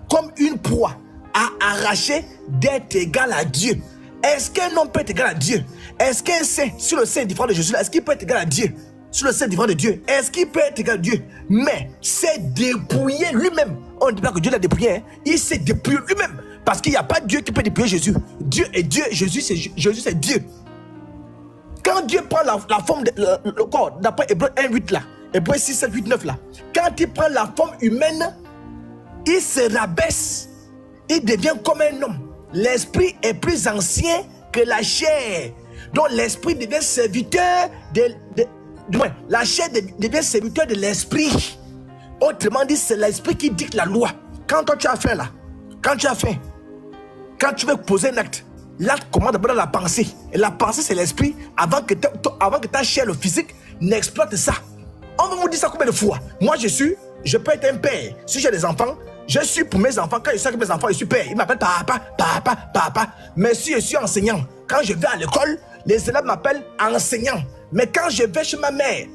comme une proie à arracher d'être égal à Dieu. Est-ce qu'un homme peut être égal à Dieu? Est-ce qu'un saint, sur le sein différent de Jésus, est-ce qu'il peut être égal à Dieu? Sur le sein différent de Dieu, est-ce qu'il peut être égal à Dieu? Mais c'est dépouillé lui-même. On ne dit pas que Dieu l'a dépouillé, hein? Il s'est dépouillé lui-même. Parce qu'il n'y a pas Dieu qui peut dépouiller Jésus. Dieu est Dieu, Jésus c'est Dieu. Quand Dieu prend la forme, le corps, d'après Hébreu 1, 8 là, Hébreu 6, 7, 8, 9 là, quand il prend la forme humaine, il se rabaisse, il devient comme un homme. L'esprit est plus ancien que la chair. Donc l'esprit devient serviteur la chair devient serviteur de l'esprit. Autrement dit, c'est l'esprit qui dicte la loi. Quand toi tu as faim là, quand tu veux poser un acte, l'acte commence d'abord dans la pensée. Et la pensée c'est l'esprit avant que ta chair, le physique, n'exploite ça. On va vous dire ça combien de fois? Moi je peux être un père. Si j'ai des enfants, je suis pour mes enfants. Quand je suis avec mes enfants, je suis père. Ils m'appellent papa. Mais si je suis enseignant, quand je vais à l'école, les élèves m'appellent enseignant. Mais quand je vais chez ma mère,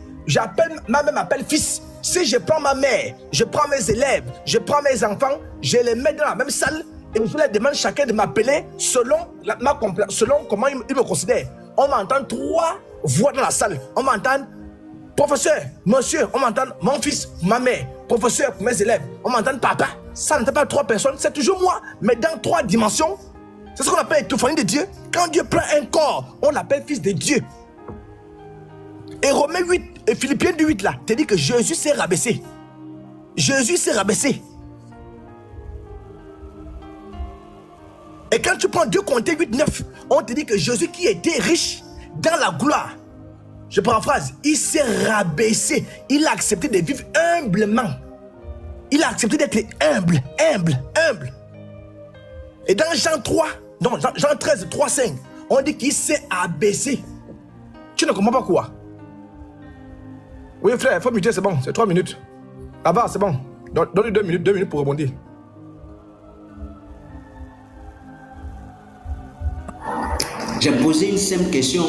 ma mère m'appelle fils. Si je prends ma mère, je prends mes élèves, je prends mes enfants, je les mets dans la même salle et je leur demande chacun de m'appeler selon comment ils me considèrent. On m'entend 3 voix dans la salle. On m'entend professeur, monsieur, on m'entend mon fils, ma mère, professeur pour mes élèves, on m'entend papa. ça ne fait pas 3 personnes, c'est toujours moi, mais dans 3 dimensions. C'est ce qu'on appelle l'étophanie de Dieu. Quand Dieu prend un corps, on l'appelle fils de Dieu. Et Romains 8 et Philippiens 8 là, te dit que Jésus s'est rabaissé. Jésus s'est rabaissé. Et quand tu prends 2 Corinthiens 8, 9, on te dit que Jésus qui était riche dans la gloire, je paraphrase, il s'est rabaissé. Il a accepté de vivre humblement. Il a accepté d'être humble. Et dans Jean 3, non, Jean 13, 3, 5, on dit qu'il s'est abaissé. Tu ne comprends pas quoi? Oui frère, il faut muter, c'est bon, c'est 3 minutes. Là-bas, c'est bon. Donne-lui 2 minutes pour rebondir. J'ai posé une simple question,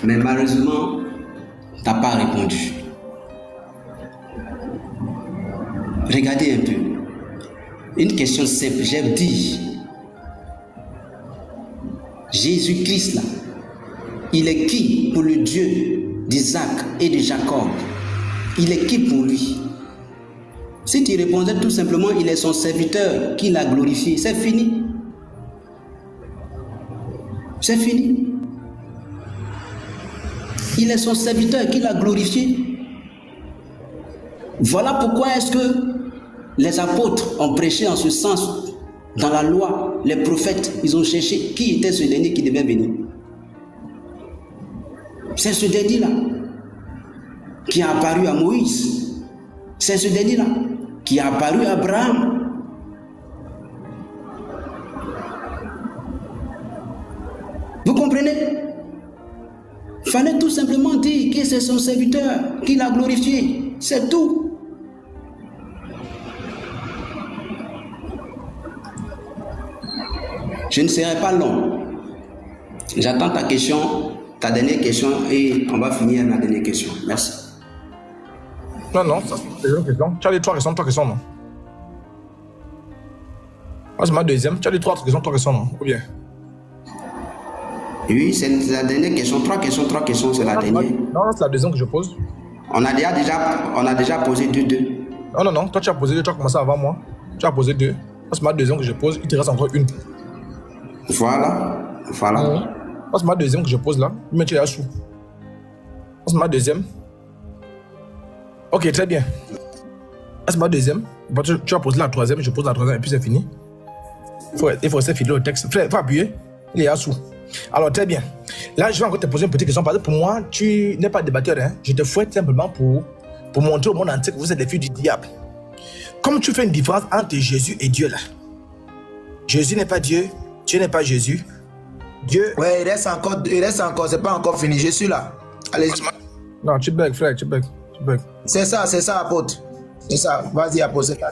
mais malheureusement, tu n'as pas répondu. Regardez un peu. Une question simple. J'ai dit, Jésus-Christ, là, il est qui pour le Dieu d'Isaac et de Jacob? Il est qui pour lui? Si tu répondais tout simplement, il est son serviteur qui l'a glorifié, c'est fini. C'est fini. Il est son serviteur qui l'a glorifié. Voilà pourquoi est-ce que les apôtres ont prêché en ce sens dans la loi. Les prophètes, ils ont cherché qui était ce dernier qui devait venir. C'est ce dernier-là qui a apparu à Moïse. C'est ce dernier-là qui a apparu à Abraham. Vous comprenez? Il fallait tout simplement dire que c'est son serviteur qui l'a glorifié. C'est tout. Je ne serai pas long. J'attends ta question, ta dernière question, et on va finir la dernière question. Merci. Non, ça c'est une question. Tu as les 3 questions, non? Ah, c'est ma deuxième. Tu as les 3 questions, non? Ou bien? Oui, c'est la dernière question. 3 questions, c'est la dernière. Non, c'est la deuxième que je pose. On a déjà posé 2. Non. Toi, tu as posé 2, tu as commencé avant moi. Tu as posé 2. C'est ma deuxième que je pose. Il te reste encore une. Voilà. C'est ma deuxième que je pose là. Mais tu es à sous. C'est ma deuxième. Ok, très bien. C'est ma deuxième. Tu as posé la troisième, je pose la troisième et puis c'est fini. Il faut rester fidèle au texte. Frère, il faut appuyer. Il est à sous. Alors, très bien. Là, je vais encore te poser une petite question. Parce que pour moi, tu n'es pas débatteur. Hein? Je te fouette simplement pour montrer au monde entier que vous êtes des filles du diable. Comme tu fais une différence entre Jésus et Dieu là. Jésus n'est pas Dieu. Dieu n'est pas Jésus. Dieu. Ouais, il reste encore, c'est pas encore fini. Je suis là. Allez. Non, tu bugs, frère, tu bugs. C'est ça, apôtre. C'est ça. Vas-y, apôtre, c'est ça.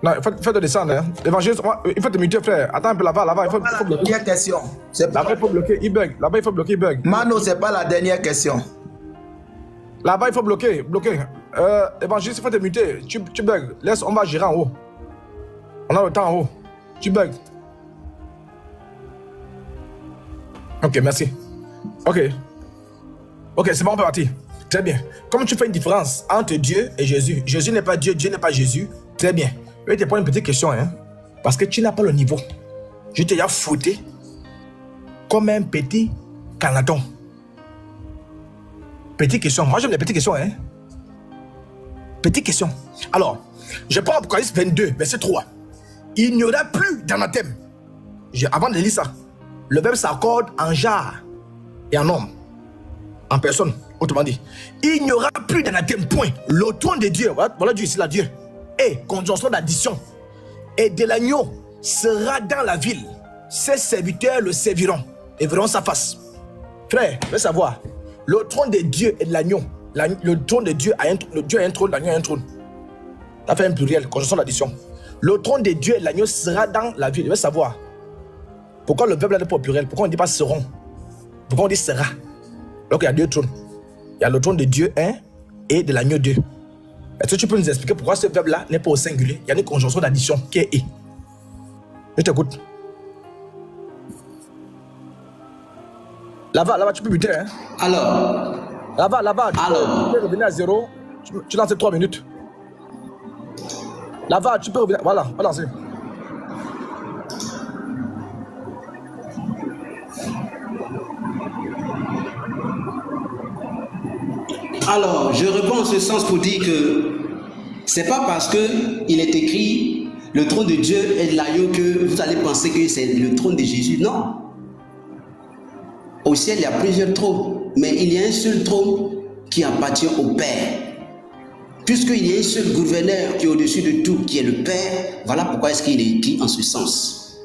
Non, il faut te descendre. Hein. L'évangéliste, il faut te muter, frère. Attends un peu là-bas. Il faut bloquer. Dernière question. Là-bas, il faut bloquer. Il bug. Là-bas, il faut bloquer. Il bug. Mano, c'est pas la dernière question. Là-bas, il faut bloquer. Évangéliste, il faut te muter. Tu bugs. Laisse, on va gérer en haut. On a le temps en haut. Tu bugs. Ok, merci. Ok, c'est bon, on peut partir. Très bien. Comme tu fais une différence entre Dieu et Jésus, Jésus n'est pas Dieu, Dieu n'est pas Jésus. Très bien. Je vais te poser une petite question, hein, parce que tu n'as pas le niveau. Je t'ai déjà fouetté comme un petit canaton. Petite question. Moi, j'aime les petites questions, hein. Petite question. Alors, je prends Apocalypse 22, verset 3. Il n'y aura plus d'anathème. Avant de lire ça, le verbe s'accorde en genre et en homme, en personne, autrement dit. Il n'y aura plus d'anathème, point. Le trône de Dieu, voilà Dieu ici, là, Dieu, et conjonction d'addition, et de l'agneau sera dans la ville. Ses serviteurs le serviront et verront sa face. Frère, tu veux savoir, le trône de Dieu et de l'agneau, le trône de Dieu a un trône, Dieu a un trône, l'agneau a un trône. Tu as fait un pluriel, conjonction d'addition. Le trône de Dieu et de l'agneau sera dans la ville. Tu veux savoir pourquoi le verbe là n'est pas au pluriel? Pourquoi on ne dit pas seront? Pourquoi on dit sera? Donc il y a 2 trônes. Il y a le trône de Dieu 1 et de l'agneau 2. Est-ce que tu peux nous expliquer pourquoi ce verbe là n'est pas au singulier? Il y a une conjonction d'addition qui est et. Je t'écoute. Là-bas, tu peux buter. Hein? Alors. Là-bas. Alors. Tu peux revenir à 0. Tu lances 3 minutes. Là-bas, tu peux revenir. Voilà, voilà, c'est. Alors, je réponds en ce sens pour dire que c'est pas parce que il est écrit le trône de Dieu est de l'agneau que vous allez penser que c'est le trône de Jésus. Non. Au ciel, il y a plusieurs trônes, mais il y a un seul trône qui appartient au Père. Puisqu'il y a un seul gouverneur qui est au-dessus de tout, qui est le Père, voilà pourquoi est-ce qu'il est écrit en ce sens.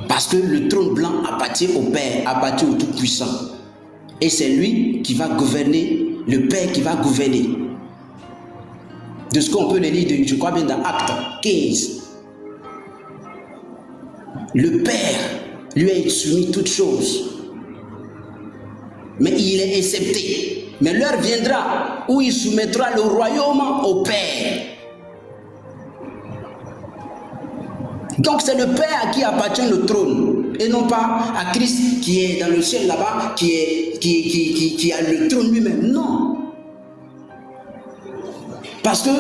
Parce que le trône blanc appartient au Père, appartient au Tout-Puissant. Et c'est lui qui va gouverner, le Père qui va gouverner. De ce qu'on peut le lire, je crois bien dans Acte 15. Le Père lui a soumis toutes choses. Mais il est accepté. Mais l'heure viendra où il soumettra le royaume au Père. Donc c'est le Père à qui appartient le trône et non pas à Christ qui est dans le ciel là-bas, qui a le trône lui-même. Non. Parce que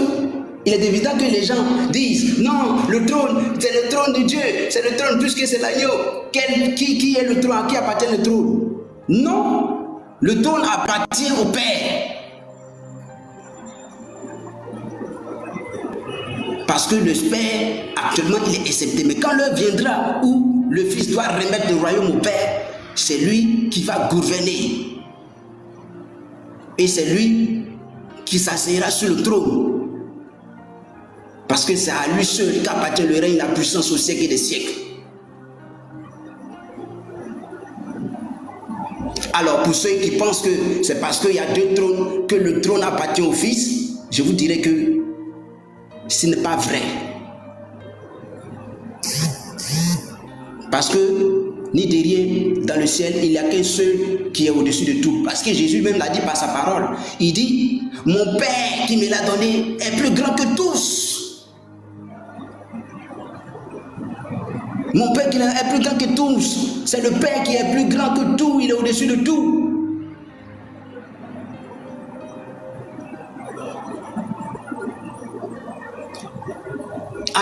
il est évident que les gens disent non, le trône, c'est le trône de Dieu, c'est le trône puisque c'est l'agneau. Qui est le trône, à qui appartient le trône? Non. Le trône appartient au Père. Parce que le Père, actuellement, il est accepté. Mais quand l'heure viendra où le Fils doit remettre le royaume au Père, c'est lui qui va gouverner. Et c'est lui qui s'asseyera sur le trône. Parce que c'est à lui seul qu'appartient le règne, la puissance au siècle et des siècles. Alors pour ceux qui pensent que c'est parce qu'il y a deux trônes que le trône appartient au Fils, je vous dirais que ce n'est pas vrai. Parce que ni de rien dans le ciel, il n'y a qu'un seul qui est au-dessus de tout. Parce que Jésus même l'a dit par sa parole. Il dit, mon Père qui me l'a donné est plus grand que tous. Mon Père qui est plus grand que tous. C'est le Père qui est plus grand que tout. Il est au-dessus de tout.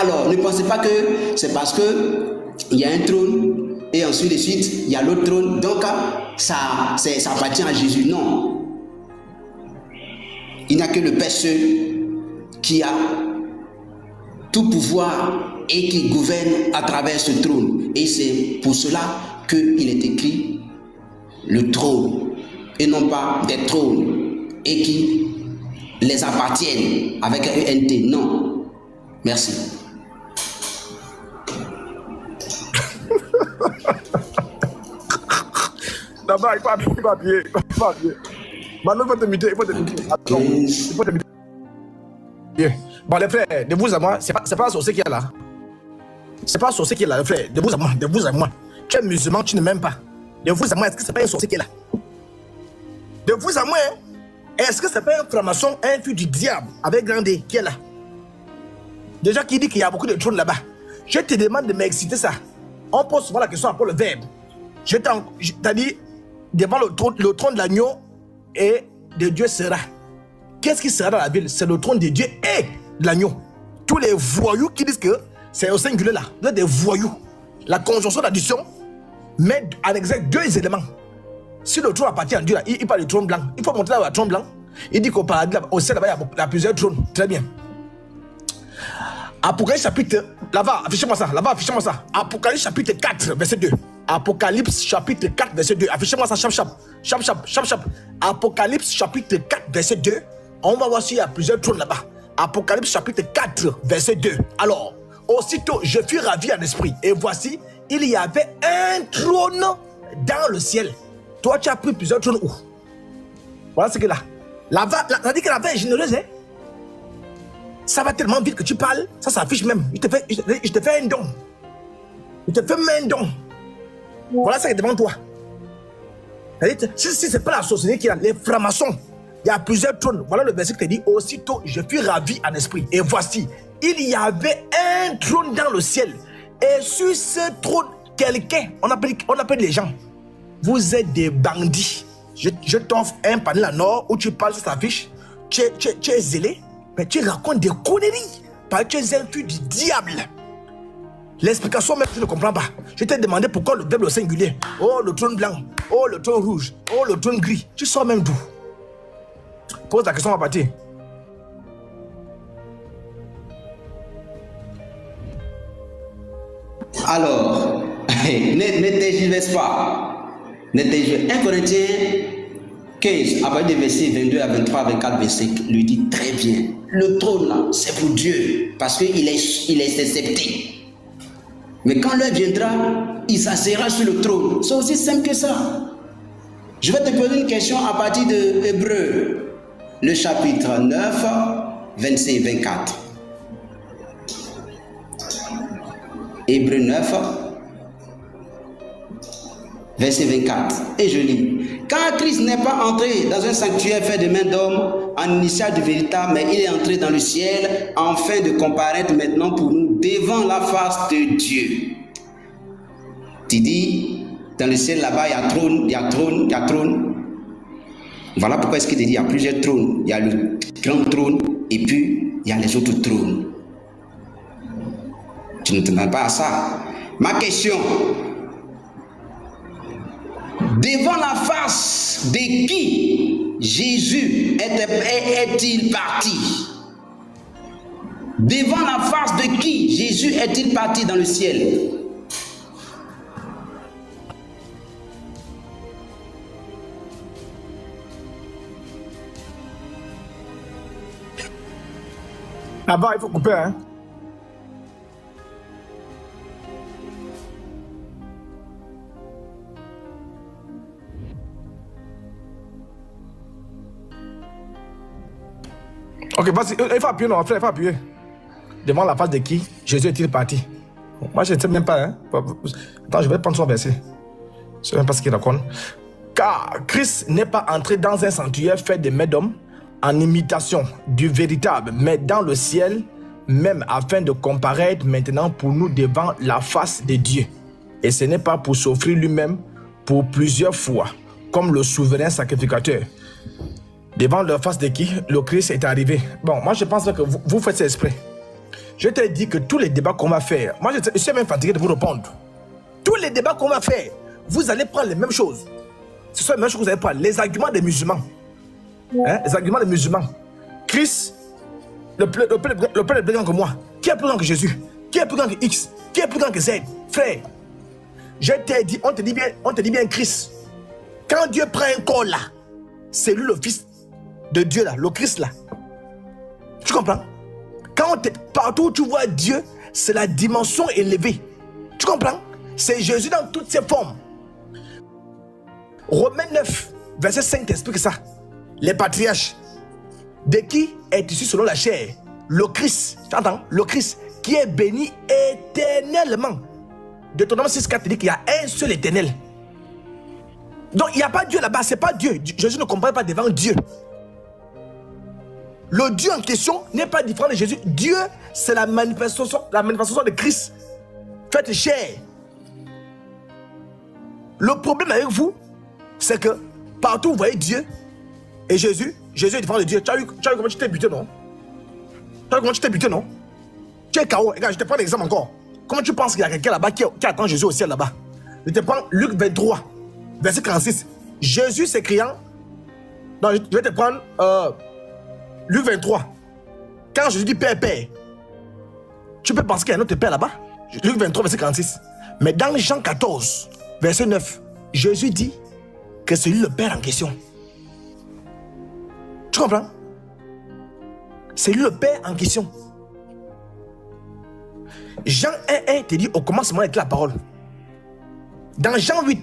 Alors, ne pensez pas que c'est parce que il y a un trône et ensuite de suite, il y a l'autre trône. Donc, ça appartient à Jésus. Non. Il n'y a que le Père seul qui a tout pouvoir et qui gouverne à travers ce trône. Et c'est pour cela qu'il est écrit le trône et non pas des trônes et qui les appartiennent avec un ENT. Non. Merci. D'abord, il faut appuyer. Maintenant, il faut te muter. Attends, il faut te muter. Bon, les frères, de vous à moi, c'est pas un sorcier qui est là. C'est pas un sorcier qui est là, les frères. De vous à moi. Tu es musulman, tu ne m'aimes pas. De vous à moi, est-ce que c'est pas un sorcier qui est là? De vous à moi, est-ce que c'est pas un franc-maçon, un fils du diable, avec grand D, qui est là? Déjà qui dit qu'il y a beaucoup de trônes là-bas. Je te demande de m'exciter ça. On pose souvent la question après le verbe. Je t'ai dit, devant le trône de l'agneau et de Dieu sera. Qu'est-ce qui sera dans la ville? C'est le trône de Dieu et de l'agneau. Tous les voyous qui disent que c'est au singulier là, vous êtes des voyous. La conjonction d'addition met en exergue deux éléments. Si le trône appartient à Dieu, là, il parle du trône blanc. Il faut montrer là le trône blanc. Il dit qu'au paradis, au ciel là-bas, il y a plusieurs trônes. Très bien. Apocalypse chapitre, là-bas, affichez-moi ça. Apocalypse chapitre 4, verset 2. Apocalypse chapitre 4, verset 2. Affichez-moi ça, chap. Apocalypse chapitre 4, verset 2. On va voir s'il y a plusieurs trônes là-bas. Apocalypse chapitre 4, verset 2. Alors, aussitôt, je fus ravi en esprit. Et voici, il y avait un trône dans le ciel. Toi, tu as pris plusieurs trônes où? Voilà ce que là. Ça dit que la veille est généreuse, hein? Ça va tellement vite que tu parles, ça s'affiche même. Je te fais un don. Voilà ça qui est devant toi. Si c'est pas la société qui a les francs-maçons, il y a plusieurs trônes. Voilà le verset qui te dit, aussitôt je fus ravi en esprit. Et voici, il y avait un trône dans le ciel. Et sur ce trône, quelqu'un, on appelle les gens. Vous êtes des bandits. Je t'offre un panel en or où tu parles, ça s'affiche. Tu es zélé. Mais tu racontes des conneries. Parce que tu es un fils du diable. L'explication même, je ne comprends pas. Je t'ai demandé pourquoi le diable au singulier. Oh, le trône blanc. Oh, le trône rouge. Oh, le trône gris. Tu sors même d'où? Pose la question à partir. Alors, ne tergiverse pas. Ne tergiverse. 1 Corinthiens 15, à partir des versets 22 à 23, 24, verset, lui dit très bien. Le trône là, c'est pour Dieu, parce qu'il est accepté. Mais quand l'heure viendra, il s'asseyra sur le trône. C'est aussi simple que ça. Je vais te poser une question à partir de Hébreux, le chapitre 9, verset 24. Hébreux 9, verset 24. Et je lis. Car Christ n'est pas entré dans un sanctuaire fait de main d'homme en initial du véritable, mais il est entré dans le ciel afin de comparaître maintenant pour nous devant la face de Dieu. Tu dis, dans le ciel là-bas, il y a trône, il y a trône, il y a trône. Voilà pourquoi est-ce qu'il te dit, il y a plusieurs trônes. Il y a le grand trône et puis il y a les autres trônes. Tu ne t'attends pas à ça. Ma question, devant la face de qui Jésus est-il parti? Devant la face de qui Jésus est-il parti dans le ciel? Là-bas, il faut couper, hein. Ok, vas-y, il faut appuyer, non, frère, il faut appuyer. Devant la face de qui Jésus est-il parti? Moi, je ne sais même pas, hein. Attends, je vais prendre son verset. Je ne sais même pas ce qu'il raconte. Car Christ n'est pas entré dans un sanctuaire fait de mains d'hommes en imitation du véritable, mais dans le ciel même, afin de comparaître maintenant pour nous devant la face de Dieu. Et ce n'est pas pour s'offrir lui-même pour plusieurs fois, comme le souverain sacrificateur. Devant la face de qui le Christ est arrivé. Bon, moi je pense que vous faites ça exprès. Je t'ai dit que tous les débats qu'on va faire, moi je suis même fatigué de vous répondre. Tous les débats qu'on va faire, vous allez prendre les mêmes choses. Ce sont les mêmes choses que vous allez prendre. Les arguments des musulmans. Hein? Les arguments des musulmans. Christ, le peuple est plus grand que moi. Qui est plus grand que Jésus? Qui est plus grand que X? Qui est plus grand que Z? Frère, je t'ai dit, on te dit bien Christ. Quand Dieu prend un corps là, c'est lui le fils de Dieu là, le Christ là. Tu comprends? Partout où tu vois Dieu, c'est la dimension élevée. Tu comprends? C'est Jésus dans toutes ses formes. Romains 9, verset 5 t'explique ça. Les patriarches, de qui est issu selon la chair? Le Christ, tu entends? Le Christ, qui est béni éternellement. Deutéronome 6,4 dit qu'il y a un seul éternel. Donc il n'y a pas Dieu là-bas, c'est pas Dieu. Jésus ne comparaît pas devant Dieu. Le Dieu en question n'est pas différent de Jésus. Dieu, c'est la manifestation de Christ. Faites chair. Le problème avec vous, c'est que partout vous voyez Dieu et Jésus est différent de Dieu. Tu as vu comment tu t'es buté, non? Tu as vu comment tu t'es buté, non? Tu es KO. Regarde, je te prends l'exemple encore. Comment tu penses qu'il y a quelqu'un là-bas qui attend Jésus au ciel là-bas? Je te prends Luc 23, verset 46. Jésus s'écriant. Non, je vais te prendre Luc 23. Quand Jésus dit Père, Père, tu peux penser qu'il y a un autre Père là-bas? Luc 23, verset 46. Mais dans Jean 14, verset 9, Jésus dit que c'est lui le Père en question. Tu comprends? C'est lui le Père en question. Jean 1,1 te dit au commencement était la parole. Dans Jean 8,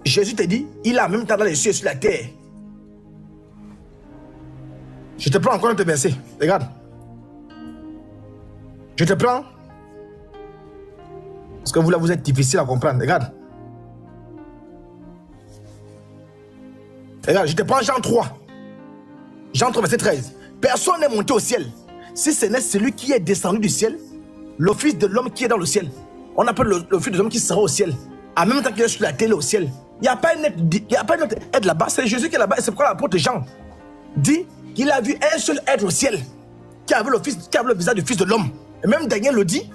Jésus te dit il a en même temps dans les cieux et sur la terre. Je te prends encore un autre verset. Regarde. Je te prends. Parce que vous là, vous êtes difficile à comprendre. Regarde. Regarde, je te prends Jean 3. Jean 3, verset 13. Personne n'est monté au ciel, si ce n'est celui qui est descendu du ciel, le Fils de l'homme qui est dans le ciel. On appelle le Fils de l'homme qui sera au ciel. En même temps qu'il est sur la terre au ciel. Il n'y a pas un autre être là-bas. C'est Jésus qui est là-bas. Et c'est pourquoi l'apôtre Jean dit qu'il a vu un seul être au ciel qui avait le visage du Fils de l'homme. Et même Daniel le dit,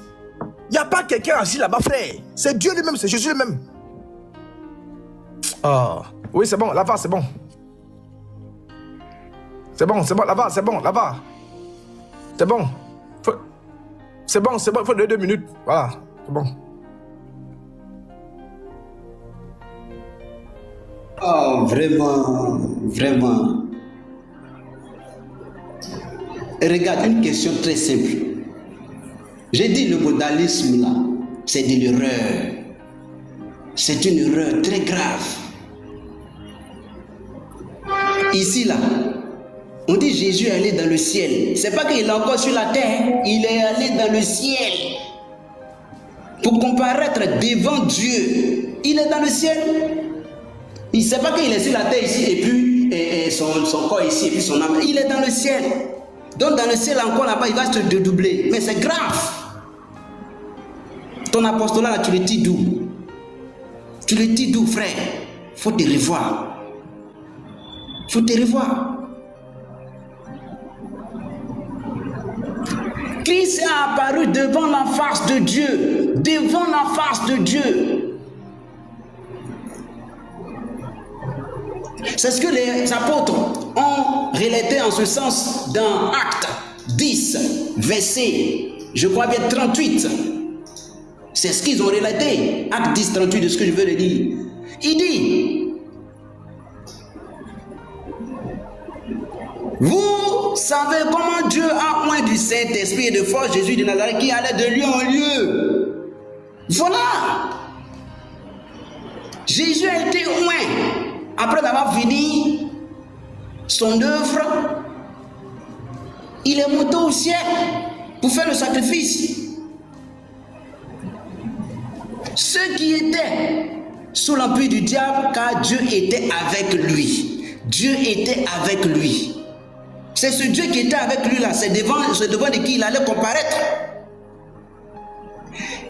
il n'y a pas quelqu'un assis là-bas, frère. C'est Dieu lui-même, c'est Jésus lui-même. Ah, oui, c'est bon, là-bas, c'est bon. C'est bon, là-bas, c'est bon, là-bas. C'est bon. C'est bon, il faut 2 minutes. Voilà, c'est bon. Oh, vraiment, vraiment. Regarde, une question très simple. J'ai dit le modalisme là, c'est de l'erreur. C'est une erreur très grave. Ici là, on dit Jésus est allé dans le ciel. C'est pas qu'il est encore sur la terre, il est allé dans le ciel. Pour comparaître devant Dieu. Il est dans le ciel. Il ne sait pas qu'il est sur la terre ici et puis son corps ici et puis son âme. Il est dans le ciel. Donc dans le ciel encore là-bas, il va se dédoubler. Mais c'est grave. Ton apostolat là, tu le dis d'où? Tu le dis d'où, frère? Faut te revoir. Faut te revoir. Christ est apparu devant la face de Dieu. Devant la face de Dieu. C'est ce que les apôtres ont relaté en ce sens dans Actes 10, verset, je crois bien 38. C'est ce qu'ils ont relaté. Actes 10, 38, de ce que je veux le dire. Il dit, vous savez comment Dieu a oint du Saint-Esprit et de force Jésus de Nazareth qui allait de lieu en lieu. Voilà. Jésus a été oint. Après avoir fini son œuvre, il est monté au ciel pour faire le sacrifice. Ceux qui étaient sous l'empire du diable, car Dieu était avec lui. Dieu était avec lui. C'est ce Dieu qui était avec lui là, c'est devant de qui il allait comparaître.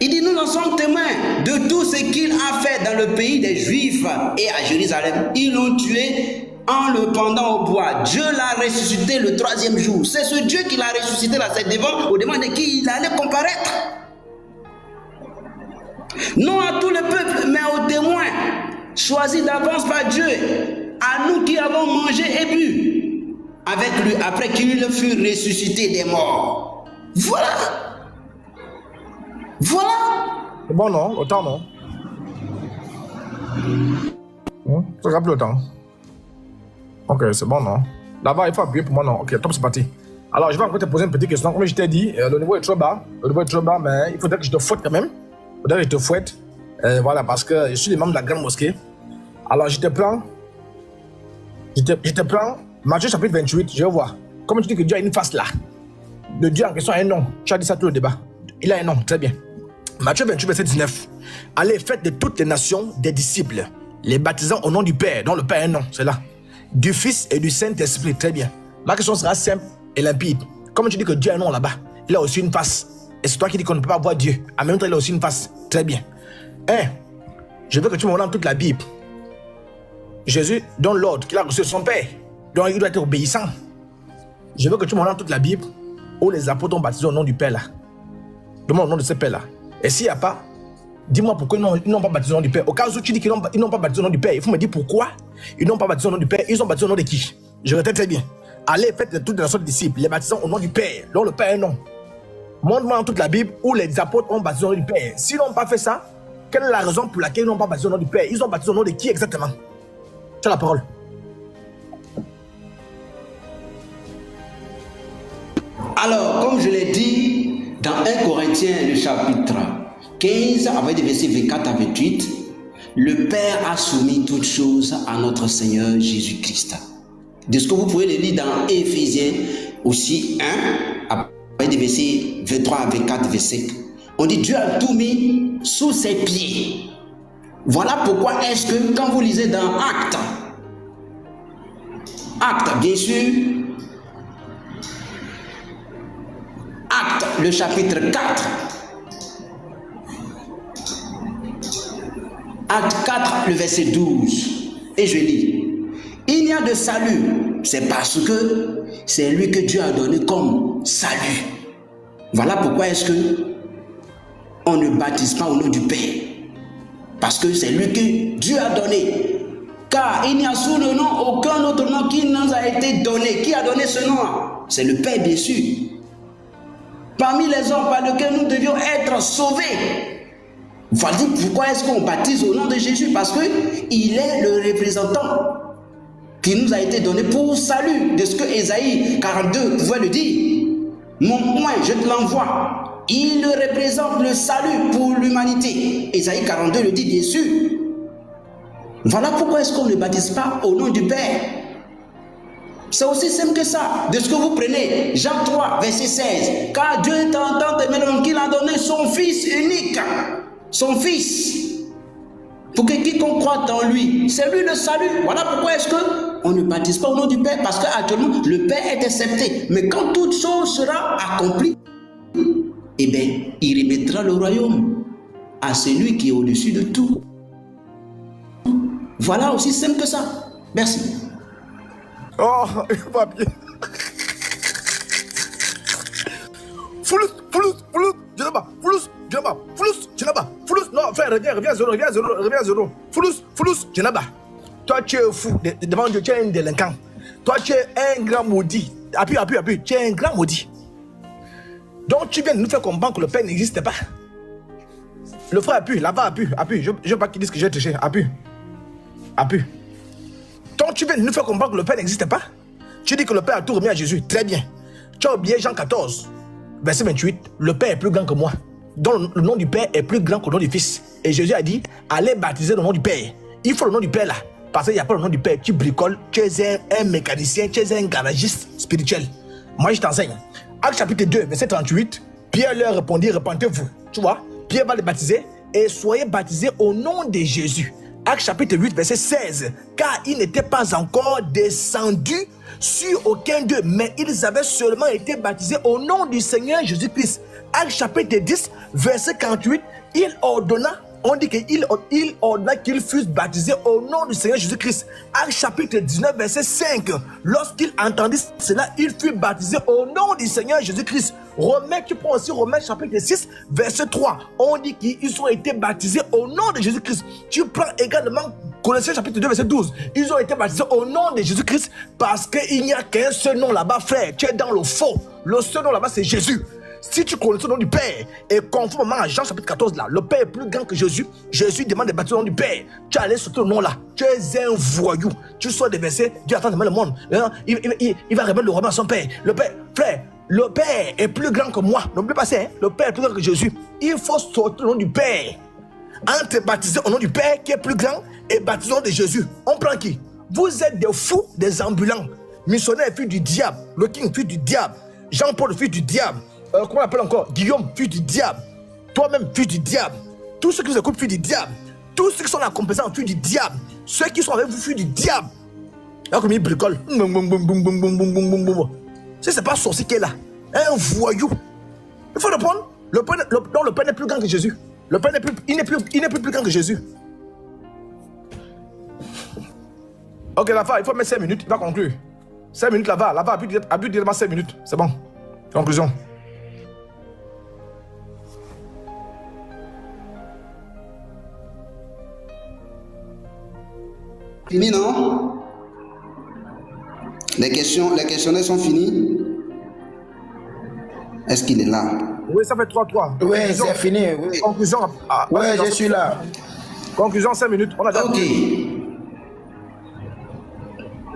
Il dit, nous en sommes témoins de tout ce qu'il a fait dans le pays des Juifs et à Jérusalem. Ils l'ont tué en le pendant au bois. Dieu l'a ressuscité le 3e jour. C'est ce Dieu qui l'a ressuscité là, c'est devant de qui il allait comparaître. Non à tout le peuple, mais aux témoins choisis d'avance par Dieu, à nous qui avons mangé et bu avec lui après qu'il fut ressuscité des morts. Voilà. Voilà. C'est bon, non? Autant, non? Ça rappelle le temps. Ok, c'est bon, non? Là-bas, il faut appuyer pour moi, non? Ok, top, c'est parti. Alors, je vais encore te poser une petite question. Comme je t'ai dit, le niveau est trop bas. Le niveau est trop bas, mais il faudrait que je te fouette quand même. Il faudrait que je te fouette. Voilà, parce que je suis l'imam de la grande mosquée. Alors, je te prends. Matthieu chapitre 28, je vois. Comme tu dis que Dieu a une face là. Le Dieu en question a un nom. Tu as dit ça tout le débat. Il a un nom, très bien. Matthieu 28, verset 19. Allez, faites de toutes les nations des disciples, les baptisant au nom du Père, dont le Père a un nom, c'est là. Du Fils et du Saint-Esprit, très bien. Ma question sera simple et limpide. Comme tu dis que Dieu a un nom là-bas, il a aussi une face. Et c'est toi qui dis qu'on ne peut pas voir Dieu. En même temps, il a aussi une face. Très bien. Je veux que tu me rendes toute la Bible. Jésus donne l'ordre qu'il a reçu de son Père. Donc il doit être obéissant. Je veux que tu me rendes toute la Bible où les apôtres ont baptisé au nom du Père là. Demande au nom de ce Père là. Et s'il n'y a pas, dis-moi pourquoi ils n'ont pas baptisé au nom du Père. Au cas où tu dis qu'ils n'ont pas baptisé au nom du Père, il faut me dire pourquoi ils n'ont pas baptisé au nom du Père. Ils ont baptisé au nom de qui? Je retiens très bien. Allez, faites de toutes les nations de disciples, les baptisant au nom du Père, dont le Père est un nom. Montre-moi dans toute la Bible où les apôtres ont baptisé au nom du Père. S'ils n'ont pas fait ça, quelle est la raison pour laquelle ils n'ont pas baptisé au nom du Père? Ils ont baptisé au nom de qui exactement? Tu as la parole. Alors, comme je l'ai dit, dans 1 Corinthiens, le chapitre 15, avec des versets 24 à 28, le Père a soumis toutes choses à notre Seigneur Jésus-Christ. De ce que vous pouvez le lire dans Éphésiens aussi 1, avec des versets 23 à 24, versets. On dit Dieu a tout mis sous ses pieds. Voilà pourquoi est-ce que quand vous lisez dans Actes, bien sûr, Actes, le chapitre 4, Acte 4, le verset 12, et je lis. il n'y a de salut, c'est parce que c'est lui que Dieu a donné comme salut. Voilà pourquoi est-ce que on ne baptise pas au nom du Père. Parce que c'est lui que Dieu a donné. Car il n'y a sous le nom aucun autre nom qui nous a été donné. Qui a donné ce nom? C'est le Père, bien sûr. Parmi les hommes par lesquels nous devions être sauvés. Voilà pourquoi est-ce qu'on baptise au nom de Jésus? Parce qu'il est le représentant qui nous a été donné pour salut. De ce que Ésaïe 42 pouvait le dire. Mon point, je te l'envoie. Il représente le salut pour l'humanité. Ésaïe 42 le dit bien sûr. Voilà pourquoi est-ce qu'on ne baptise pas au nom du Père. C'est aussi simple que ça. De ce que vous prenez, Jean 3, verset 16. Car Dieu est en tant aimé le monde qu'il a donné son Fils unique. Son Fils. Pour que quiconque croit en lui, c'est lui le salut. Voilà pourquoi est-ce qu'on ne baptise pas au nom du Père. Parce qu'actuellement, le Père est accepté. Mais quand toute chose sera accomplie, eh bien, il remettra le royaume à celui qui est au-dessus de tout. Voilà, aussi simple que ça. Merci. Oh, papier. Flous, Djenaba. Flous, non, frère, reviens zéro. Flous, Djenaba. Toi, tu es fou. Devant Dieu, tu es un délinquant. Toi, tu es un grand maudit. Appuie. Tu es un grand maudit. Donc, tu viens de nous faire comprendre que le Père n'existe pas. Le frère appuie, là-bas, appuie. Je ne veux pas qu'il dise que j'ai touché. Appuie. Donc, tu viens de nous faire comprendre que le Père n'existe pas. Tu dis que le Père a tout remis à Jésus. Très bien. Tu as oublié Jean 14, verset 28. Le Père est plus grand que moi. Donc, le nom du Père est plus grand que le nom du Fils. Et Jésus a dit, allez baptiser le nom du Père. Il faut le nom du Père là. Parce qu'il n'y a pas le nom du Père. Tu bricoles, tu es un mécanicien, tu es un garagiste spirituel. Moi, je t'enseigne. Acte chapitre 2, verset 38. Pierre leur répondit, repentez-vous. Tu vois, Pierre va les baptiser et soyez baptisés au nom de Jésus. Acte chapitre 8, verset 16. Car ils n'étaient pas encore descendus sur aucun d'eux, mais ils avaient seulement été baptisés au nom du Seigneur Jésus-Christ. Acte chapitre 10, verset 48. Il ordonna, on dit qu'il ordonna qu'ils fussent baptisés au nom du Seigneur Jésus-Christ. Acte chapitre 19, verset 5. Lorsqu'il entendit cela, il fut baptisé au nom du Seigneur Jésus-Christ. Romains, tu prends aussi Romains chapitre 6, verset 3. On dit qu'ils ont été baptisés au nom de Jésus-Christ. Tu prends également Colossiens chapitre 2, verset 12. Ils ont été baptisés au nom de Jésus-Christ parce qu'il n'y a qu'un seul nom là-bas, frère. Tu es dans le faux. Le seul nom là-bas, c'est Jésus. Si tu connais le nom du Père, et conformément à Jean chapitre 14 là, le Père est plus grand que Jésus. Jésus demande de baptiser au nom du Père. Tu es allé sur ton nom là. Tu es un voyou. Tu sors des versets, Dieu attend de le monde. Il va remettre le royaume à son Père. Le Père, frère, le Père est plus grand que moi. N'oublie pas ça, hein? Le Père est plus grand que Jésus. Il faut sortir le nom du Père. Entre baptiser au nom du Père qui est plus grand et baptiser au nom de Jésus. On prend qui? Vous êtes des fous, des ambulants. Missionnaire, fils du diable. Le King, fils du diable. Jean-Paul, fils du diable. Comment on appelle encore? Guillaume, fils du diable. Toi-même, fils du diable. Tous ceux qui vous écoutent, fils du diable. Tous ceux qui sont à la compétence, fils du diable. Ceux qui sont avec vous, fils du diable. Là, comme ils bricolent. Si c'est pas sorcier qui est là, un voyou. Il faut le prendre. Le Père n'est plus grand que Jésus. Le Père n'est plus grand que Jésus. Ok, là-bas, il faut mettre 5 minutes. Il va conclure. 5 minutes là-bas. Là-bas, appuie directement 5 minutes. C'est bon. Conclusion. Fini, non? Les questionnaires sont finis. Est-ce qu'il est là? Oui, ça fait 3-3. Oui, c'est fini. Oui, Conclusion. oui, je suis là. Conclusion, 5 minutes. On a Ok.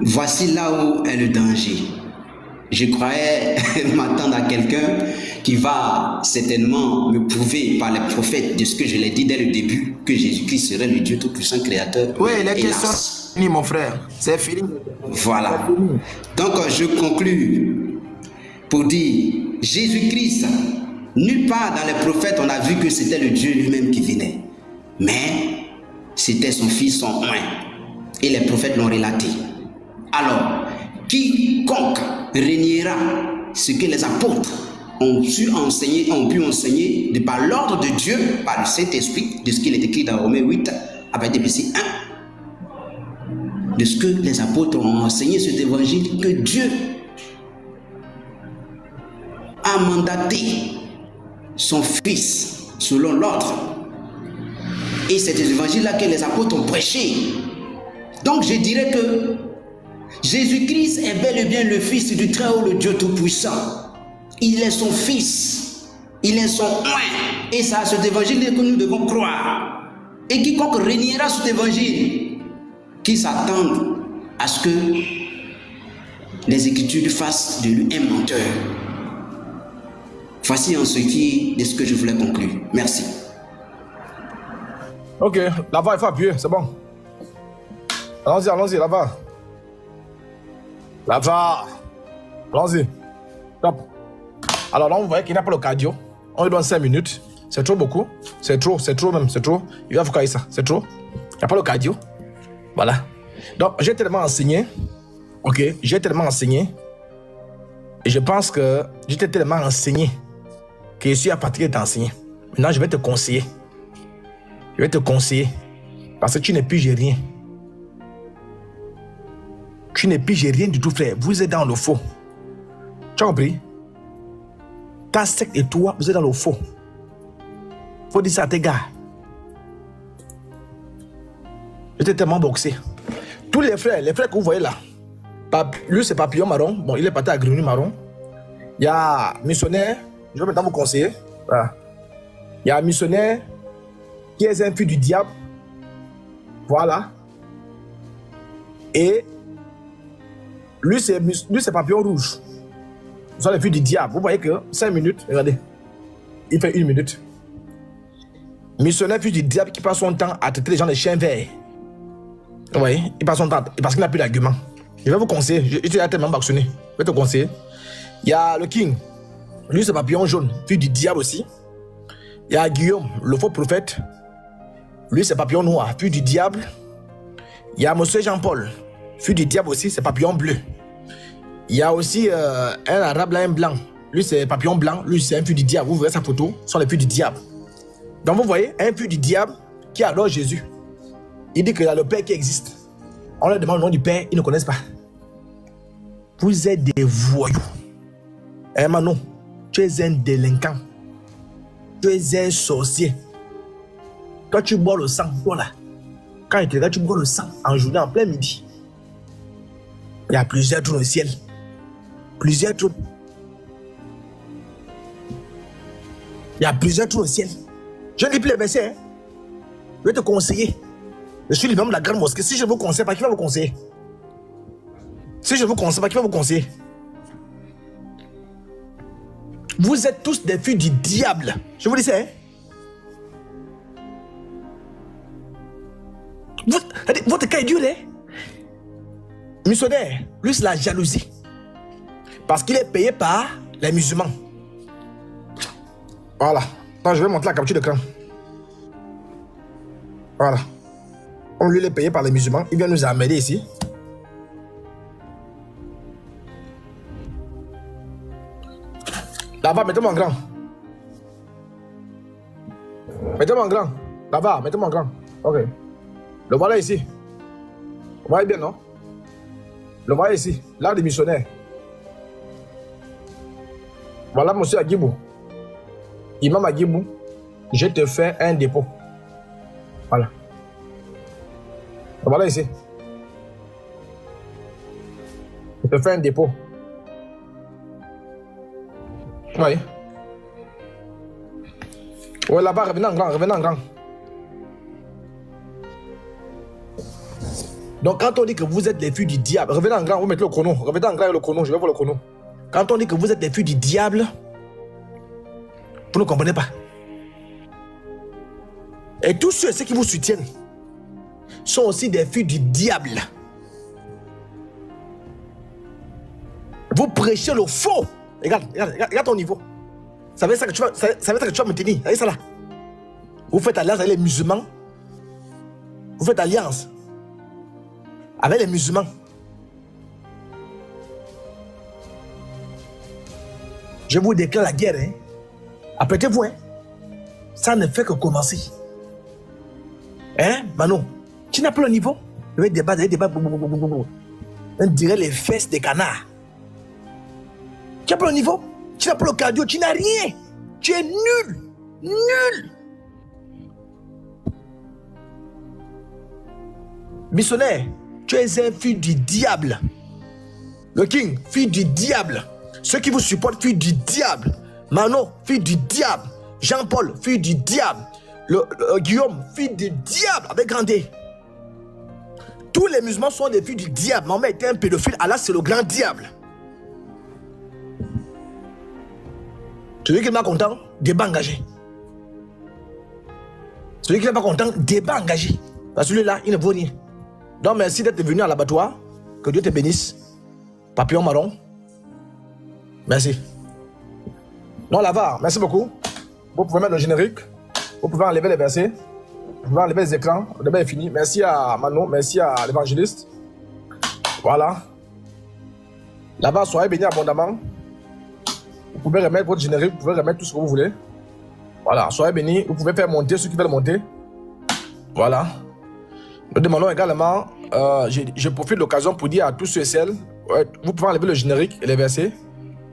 Voici là où est le danger. Je croyais m'attendre à quelqu'un qui va certainement me prouver par les prophètes de ce que je l'ai dit dès le début, que Jésus-Christ serait le Dieu tout-puissant créateur. Oui, les Hélas. questions fini, mon frère. C'est fini. Voilà. Donc je conclus pour dire, Jésus-Christ, nulle part dans les prophètes on a vu que c'était le Dieu lui-même qui venait. Mais c'était son fils, son oint. Et les prophètes l'ont relaté. Alors, quiconque reniera ce que les apôtres ont pu enseigner de par l'ordre de Dieu, par le Saint-Esprit, de ce qu'il est écrit dans Romains 8, à partir du verset 1. de ce que les apôtres ont enseigné cet évangile, que Dieu a mandaté son Fils selon l'ordre. Et c'est cet évangile-là que les apôtres ont prêché. Donc je dirais que Jésus-Christ est bel et bien le Fils du Très-Haut, le Dieu Tout-Puissant. Il est son Fils. Il est son oint. Et c'est à cet évangile que nous devons croire. Et quiconque reniera cet évangile, qui s'attende à ce que les Écritures fassent de lui un menteur. Voici en ce qui est de ce que je voulais conclure. Merci. Ok, là-bas, il faut appuyer, c'est bon. Allons-y, là-bas. Là-bas. Allons-y. Top. Alors là, vous voyez qu'il n'y a pas le cardio. On lui donne 5 minutes. C'est trop beaucoup. C'est trop même, c'est trop. Il va faire ça, c'est trop. Il n'y a pas le cardio. Voilà. Donc, j'ai tellement enseigné. Ok, j'ai tellement enseigné. Et je pense que j'étais tellement enseigné que je suis à partir d'enseigner. Maintenant, je vais te conseiller. Je vais te conseiller. Parce que tu ne piges rien. Tu ne piges rien du tout, frère. Vous êtes dans le faux. Tu as compris? Ta secte et toi, vous êtes dans le faux. Faut dire ça à tes gars. J'étais tellement boxé. Tous les frères que vous voyez là, lui c'est Papillon Marron. Bon, il est parti à Grenouille Marron. Il y a Missionnaire. Je vais maintenant vous conseiller. Voilà. Il y a Missionnaire qui est un fils du diable. Voilà. Et lui c'est Papillon Rouge. Vous êtes les fils du diable. Vous voyez que 5 minutes, regardez. Il fait 1 minute. Missionnaire fils du diable qui passe son temps à traiter les gens de chiens verts. Vous voyez, il passe son temps parce qu'il n'a plus d'argument. Je vais vous conseiller. Je suis tellement vacciné. Je vais te conseiller. Il y a le King. Lui, c'est Papillon Jaune, fils du diable aussi. Il y a Guillaume, le faux prophète. Lui, c'est Papillon Noir, fils du diable. Il y a Monsieur Jean-Paul, fils du diable aussi, c'est Papillon Bleu. Il y a aussi un arabe là, un blanc. Lui, c'est Papillon Blanc. Lui, c'est un fils du diable. Vous verrez sa photo, ce sont les fils du diable. Donc, vous voyez, un fils du diable qui adore Jésus. Il dit qu'il y a le Père qui existe. On leur demande le nom du Père, ils ne connaissent pas. Vous êtes des voyous. Eh Manon, tu es un délinquant. Tu es un sorcier. Toi, tu bois le sang, toi là. Quand il te regarde, tu bois le sang en journée, en plein midi. Il y a plusieurs trônes au ciel. Plusieurs trônes. Il y a plusieurs trônes au ciel. Je ne lis plus les versets. Hein. Je vais te conseiller. Je suis l'imam de la grande mosquée. Si je vous conseille, pas qui va vous conseiller? Si je vous conseille, pas qui va vous conseiller? Vous êtes tous des fils du diable. Je vous dis ça. Hein? Votre cas est dur, hein? Missionnaire, lui c'est la jalousie. Parce qu'il est payé par les musulmans. Voilà. Attends, je vais montrer la capture d'écran. Voilà. On lui est payé par les musulmans. Il vient nous amener ici. Là-bas, mettez-moi en grand. Mettez-moi en grand. Là-bas, mettez-moi en grand. Ok. Le voilà ici. Vous voyez bien, non? Le voilà ici. Là, des missionnaires. Voilà, monsieur Agibou. Imam Agibou, je te fais un dépôt. Voilà. Voilà ici. Je te fais un dépôt. Oui. Oui, là-bas, revenez en grand, revenez en grand. Donc, quand on dit que vous êtes les fils du diable, revenez en grand, vous mettez le chrono. Revenez en grand avec le chrono, je vais voir le chrono. Quand on dit que vous êtes les fils du diable, vous ne comprenez pas. Et tous ceux qui vous soutiennent sont aussi des fils du diable. Vous prêchez le faux. Regarde ton niveau. Ça veut dire que tu vas me tenir. Regardez ça là. Vous faites alliance avec les musulmans. Vous faites alliance avec les musulmans. Je vous déclare la guerre. Hein. Apprêtez-vous. Hein. Ça ne fait que commencer. Hein, Manon? Tu n'as pas le niveau? Le mec débat, on dirait les fesses des canards. Tu n'as pas le niveau, tu n'as pas le cardio, tu n'as rien. Tu es nul. Nul. Missionnaire, tu es un fils du diable. Le King, fils du diable. Ceux qui vous supportent, fils du diable. Mano, fils du diable. Jean-Paul, fils du diable. Guillaume, fils du diable avec grand D. Tous les musulmans sont des fils du diable. Mahomet était un pédophile, Allah c'est le grand diable. Celui qui n'est pas content, débat engagé. Celui qui n'est pas content, débat engagé. Parce que celui-là, il ne vaut rien. Donc merci d'être venu à l'abattoir. Que Dieu te bénisse. Papillon marron. Merci. Non, Lavar, merci beaucoup. Vous pouvez mettre le générique. Vous pouvez enlever les versets. Vous pouvez enlever les écrans. Le débat est fini. Merci à Manon. Merci à l'évangéliste. Voilà. Lavar, soyez bénis abondamment. Vous pouvez remettre votre générique. Vous pouvez remettre tout ce que vous voulez. Voilà. Soyez bénis. Vous pouvez faire monter ceux qui veulent monter. Voilà. Nous demandons également, je profite de l'occasion pour dire à tous ceux et celles, vous pouvez enlever le générique et les versets.